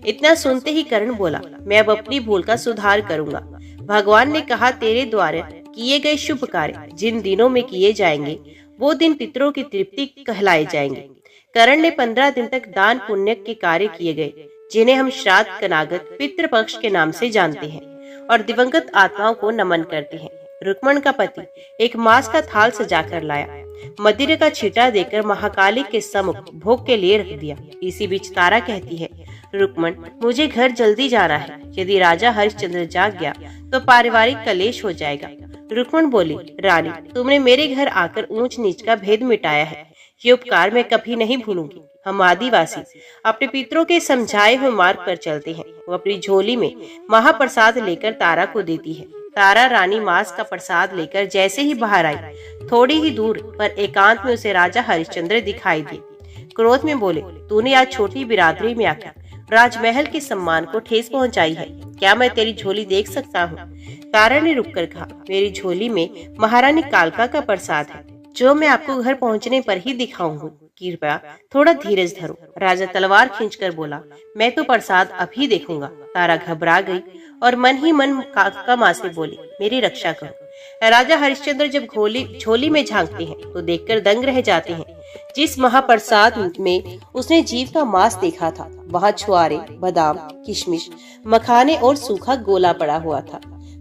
इतना सुनते ही कर्ण बोला, मैं अब अपनी भूल का सुधार करूंगा। भगवान ने कहा, तेरे द्वारा किए गए शुभ कार्य जिन दिनों में किए जाएंगे वो दिन पितरों की तृप्ति कहलाए जाएंगे। कर्ण ने 15 दिन तक दान पुण्य के कार्य किए गए, जिन्हें हम श्राद्ध, कनागत, पितृपक्ष के नाम से जानते हैं और दिवंगत आत्माओं को नमन करते हैं। रुक्मण का पति एक मांस का थाल सजाकर लाया, मदिरे का छींटा देकर महाकाली के सम्मुख भोग के लिए रख दिया। इसी बीच तारा कहती है, रुक्मण मुझे घर जल्दी जाना है, यदि राजा हरिश्चंद्र जाग गया तो पारिवारिक कलेश हो जाएगा। रुक्मण बोली, रानी तुमने मेरे घर आकर ऊंच नीच का भेद मिटाया है, ये उपकार मैं कभी नहीं भूलूंगी। हम आदिवासी अपने पितरों के समझाए हुए मार्ग पर चलते हैं। वो अपनी झोली में महाप्रसाद लेकर तारा को देती है। तारा रानी मांस का प्रसाद लेकर जैसे ही बाहर आई, थोड़ी ही दूर पर एकांत में उसे राजा हरिश्चंद्र दिखाई दिए। क्रोध में बोले, तूने आज छोटी बिरादरी में आकर राजमहल के सम्मान को ठेस पहुंचाई है, क्या मैं तेरी झोली देख सकता हूँ? तारा ने रुककर कहा, मेरी झोली में महारानी कालका का प्रसाद है, जो मैं आपको घर पहुंचने पर ही दिखाऊंगी, कृपया थोड़ा धीरज धरो। राजा तलवार खींचकर बोला, मैं तो प्रसाद अभी देखूंगा। तारा घबरा गई और मन ही मन काका माँ से बोली, मेरी रक्षा करो। राजा हरिश्चंद्र जब झोली में झांकते हैं तो देखकर दंग रह जाते हैं। जिस महाप्रसाद में उसने जीव का मांस देखा था, वहाँ छुआरे, बादाम, किशमिश, मखाने और सूखा गोला पड़ा हुआ था।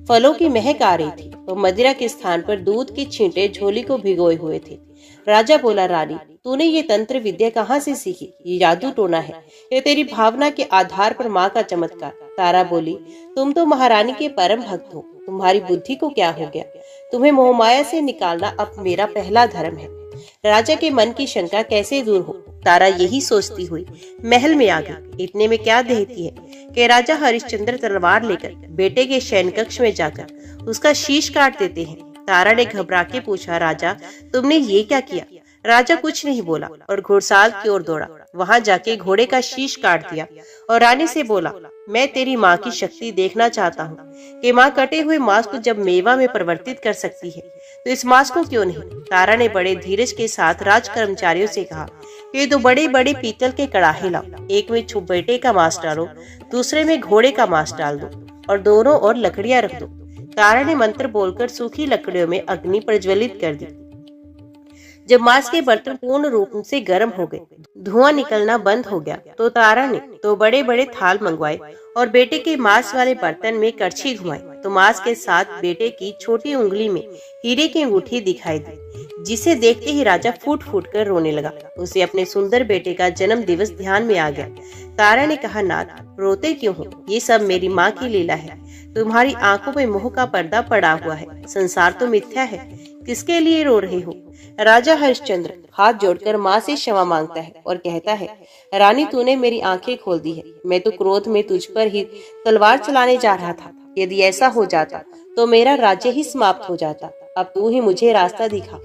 फलों की महक आ रही थी और मदिरा के स्थान पर दूध के छींटे झोली को भिगोए हुए थे। राजा बोला, रानी तूने ये तंत्र विद्या कहाँ से सीखी? ये जादू टोना है, ये तेरी भावना के आधार पर माँ का चमत्कार। तारा बोली, तुम तो महारानी के परम भक्त हो, तुम्हारी बुद्धि को क्या हो गया? तुम्हें मोहमाया से निकालना अब मेरा पहला धर्म है। राजा के मन की शंका कैसे दूर हो? तारा यही सोचती हुई महल में आ गई। इतने में क्या देखती है कि राजा हरिश्चंद्र तलवार लेकर बेटे के शयन कक्ष में जाकर उसका शीश काट देते हैं। तारा ने घबरा के पूछा, राजा तुमने ये क्या किया? राजा कुछ नहीं बोला और घुड़साल की ओर दौड़ा। वहां जाके घोड़े का शीश काट दिया और रानी से बोला, मैं तेरी माँ की शक्ति देखना चाहता हूँ कि माँ कटे हुए मांस को जब मेवा में परिवर्तित कर सकती है तो इस मांस को क्यों नहीं? तारा ने बड़े धीरज के साथ राज कर्मचारियों से कहा, ये दो बड़े बड़े पीतल के कड़ाहे लाओ, एक में बेटे का मांस डालो, दूसरे में घोड़े का मांस डाल दो और दोनों और लकड़ियां रख दो। तारा ने मंत्र बोलकर सूखी लकड़ियों में अग्नि प्रज्वलित कर दी। जब मांस के बर्तन पूर्ण रूप से गर्म हो गए, धुआं निकलना बंद हो गया, तो तारा ने दो बड़े बड़े थाल मंगवाए और बेटे के मांस वाले बर्तन में करछी घुमाई तो मांस के साथ बेटे की छोटी उंगली में हीरे की अंगूठी दिखाई दी, जिसे देखते ही राजा फूट फूट कर रोने लगा। उसे अपने सुंदर बेटे का जन्म दिवस ध्यान में आ गया। तारा ने कहा, नाथ रोते क्यों हो? ये सब मेरी माँ की लीला है। तुम्हारी आंखों में मोह का पर्दा पड़ा हुआ है, संसार तो मिथ्या है, किसके लिए रो रहे हो? राजा हरिश्चंद्र हाथ जोड़कर माँ से क्षमा मांगता है और कहता है, रानी तूने मेरी आंखें खोल दी है, मैं तो क्रोध में तुझ पर ही तलवार चलाने जा रहा था। यदि ऐसा हो जाता तो मेरा राज्य ही समाप्त हो जाता। अब तू ही मुझे रास्ता दिखा।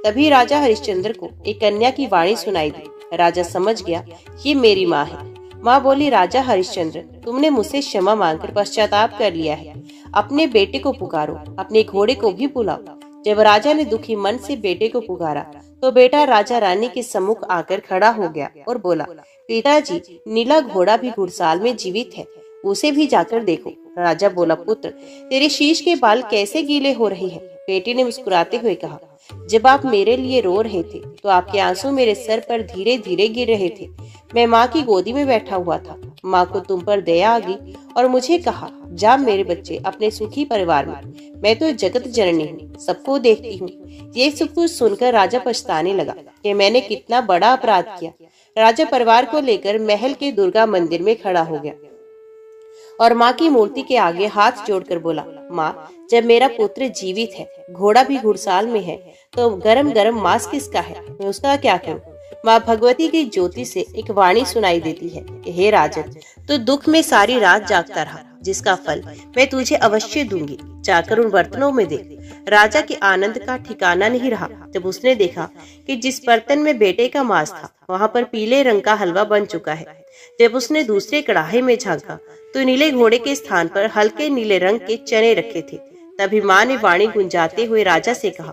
तभी राजा हरिश्चंद्र को एक कन्या की वाणी सुनाई दी। राजा समझ गया, ये मेरी माँ है। माँ बोली, राजा हरिश्चंद्र तुमने मुझसे क्षमा मांगकर पश्चाताप कर लिया है, अपने बेटे को पुकारो, अपने घोड़े को भी बुलाओ। जब राजा ने दुखी मन से बेटे को पुकारा तो बेटा राजा रानी के सम्मुख आकर खड़ा हो गया और बोला, पिताजी नीला घोड़ा भी घुड़साल में जीवित है, उसे भी जाकर देखो। राजा बोला, पुत्र तेरे शीश के बाल कैसे गीले हो रहे हैं? बेटे ने मुस्कुराते हुए कहा, जब आप मेरे लिए रो रहे थे तो आपके आंसू मेरे सर पर धीरे धीरे गिर रहे थे। मैं माँ की गोदी में बैठा हुआ था। माँ को तुम पर दया आ गई और मुझे कहा, जा मेरे बच्चे अपने सुखी परिवार में। मैं तो जगत जननी हूँ, सबको देखती हूँ। ये सब कुछ सुनकर राजा पछताने लगा कि मैंने कितना बड़ा अपराध किया। राजा परिवार को लेकर महल के दुर्गा मंदिर में खड़ा हो गया और माँ की मूर्ति के आगे हाथ जोड़कर बोला, माँ, जब मेरा पुत्र जीवित है, घोड़ा भी घुड़साल में है, तो गरम गरम मांस किसका है, मैं उसका क्या करूं? माँ भगवती की ज्योति से एक वाणी सुनाई देती है कि हे राजन, तो दुख में सारी रात जागता रहा, जिसका फल मैं तुझे अवश्य दूंगी, जाकर उन बर्तनों में दे। राजा के आनंद का ठिकाना नहीं रहा जब उसने देखा कि जिस बर्तन में बेटे का मांस था वहां पर पीले रंग का हलवा बन चुका है। जब उसने दूसरे कढ़ाई में झांका तो नीले घोड़े के स्थान पर हल्के नीले रंग के चने रखे थे। तभी माँ ने वाणी गुंजाते हुए राजा से कहा,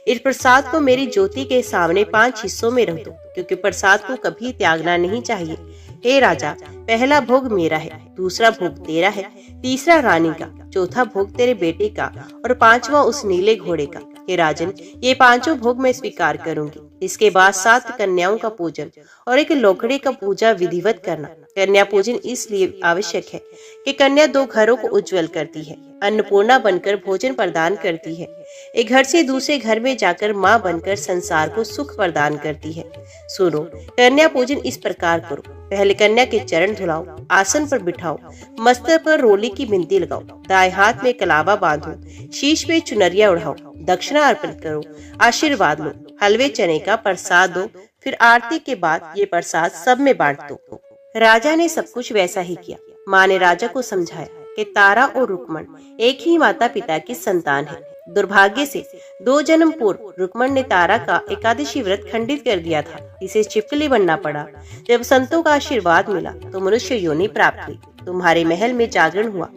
इस प्रसाद को मेरी ज्योति के सामने 5 हिस्सों में रख दो, क्योंकि प्रसाद को कभी त्यागना नहीं चाहिए। हे राजा, पहला भोग मेरा है, दूसरा भोग तेरा है, तीसरा रानी का, चौथा भोग तेरे बेटे का और 5वां उस नीले घोड़े का। हे राजन, ये 5 भोग मैं स्वीकार करूंगी। इसके बाद 7 कन्याओं का पूजन और एक लोकड़े का पूजा विधिवत करना। कन्या पूजन इसलिए आवश्यक है कि कन्या 2 घरों को उज्जवल करती है, अन्नपूर्णा बनकर भोजन प्रदान करती है, एक घर से दूसरे घर में जाकर माँ बनकर संसार को सुख प्रदान करती है। सुनो, कन्या पूजन इस प्रकार करो। पहले कन्या के चरण धुलाओ, आसन पर बिठाओ, मस्तक पर रोली की बिंदी लगाओ, दाएं हाथ में कलावा बांधो, शीश में चुनरिया उड़ाओ, दक्षिणा अर्पण करो, आशीर्वाद लो, हलवे चने का प्रसाद दो, फिर आरती के बाद ये प्रसाद सब में बांट दो। राजा ने सब कुछ वैसा ही किया। माँ ने राजा को समझाया कि तारा और रुक्मण एक ही माता पिता की संतान है। दुर्भाग्य से 2 जन्म पूर्व रुक्मण ने तारा का एकादशी व्रत खंडित कर दिया था। इसे छिपकली बनना पड़ा। जब संतों का आशीर्वाद मिला तो मनुष्य योनि प्राप्त हुई। तुम्हारे महल में जागरण हुआ।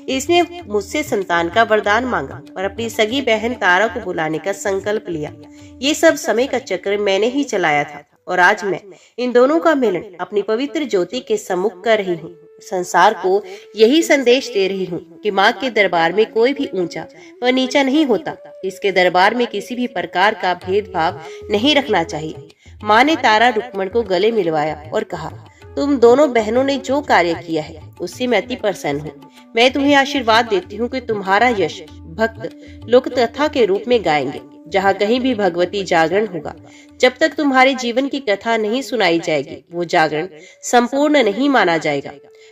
इसने मुझसे संतान का वरदान मांगा और अपनी सगी बहन तारा को बुलाने का संकल्प लिया। ये सब समय का चक्र मैंने ही चलाया था और आज मैं इन दोनों का मिलन अपनी पवित्र ज्योति के सम्मुख कर रही हूँ। संसार को यही संदेश दे रही हूँ कि माँ के दरबार में कोई भी ऊंचा व नीचा नहीं होता। इसके दरबार में किसी भी प्रकार का भेदभाव नहीं रखना चाहिए। माँ ने तारा रुक्मण को गले मिलवाया और कहा, तुम दोनों बहनों ने जो कार्य किया है उससे मैं अति प्रसन्न हूँ। मैं तुम्हें आशीर्वाद देती हूँ कि तुम्हारा यश भक्त लोक कथा के रूप में गाएंगे। जहाँ कहीं भी भगवती जागरण होगा, जब तक तुम्हारे जीवन की कथा नहीं सुनाई जाएगी वो जागरण संपूर्ण नहीं माना जाएगा।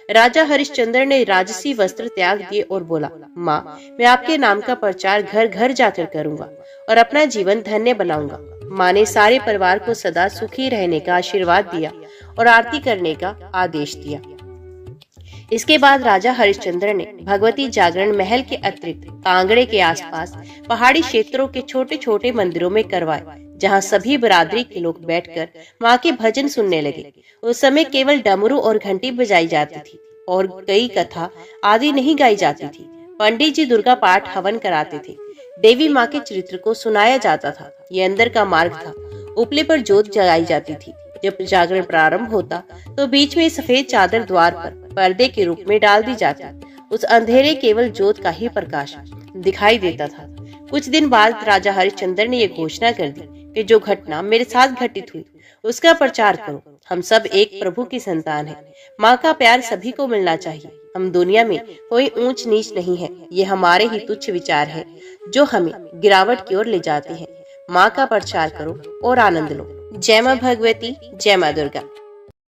राजा हरिश्चंद्र ने राजसी वस्त्र त्याग दिए और बोला, माँ, मैं आपके नाम का प्रचार घर घर जाकर करूंगा और अपना जीवन धन्य बनाऊंगा। माँ ने सारे परिवार को सदा सुखी रहने का आशीर्वाद दिया और आरती करने का आदेश दिया। इसके बाद राजा हरिश्चंद्र ने भगवती जागरण महल के अतिरिक्त कांगड़े के आसपास पहाड़ी क्षेत्रों के छोटे छोटे मंदिरों में करवाए, जहाँ सभी बरादरी के लोग बैठकर माँ के भजन सुनने लगे। उस समय केवल डमरू और घंटी बजाई जाती थी और कई कथा आदि नहीं गाई जाती थी। पंडित जी दुर्गा पाठ हवन कराते थे। देवी माँ के चरित्र को सुनाया जाता था। ये अंदर का मार्ग था। उपले पर जोत जलाई जाती थी। जब जागरण प्रारंभ होता तो बीच में सफेद चादर द्वार पर पर्दे के रूप में डाल दी जाती। उस अंधेरे केवल जोत का ही प्रकाश दिखाई देता था। कुछ दिन बाद राजा हरिश्चंद्र ने यह घोषणा कर दी कि जो घटना मेरे साथ घटित हुई उसका प्रचार करो। हम सब एक प्रभु की संतान हैं। माँ का प्यार सभी को मिलना चाहिए। हम दुनिया में कोई ऊंच नीच नहीं है। ये हमारे ही तुच्छ विचार है जो हमें गिरावट की ओर ले जाते हैं। माँ का प्रचार करो और आनंद लो। जय माँ भगवती, जय माँ दुर्गा।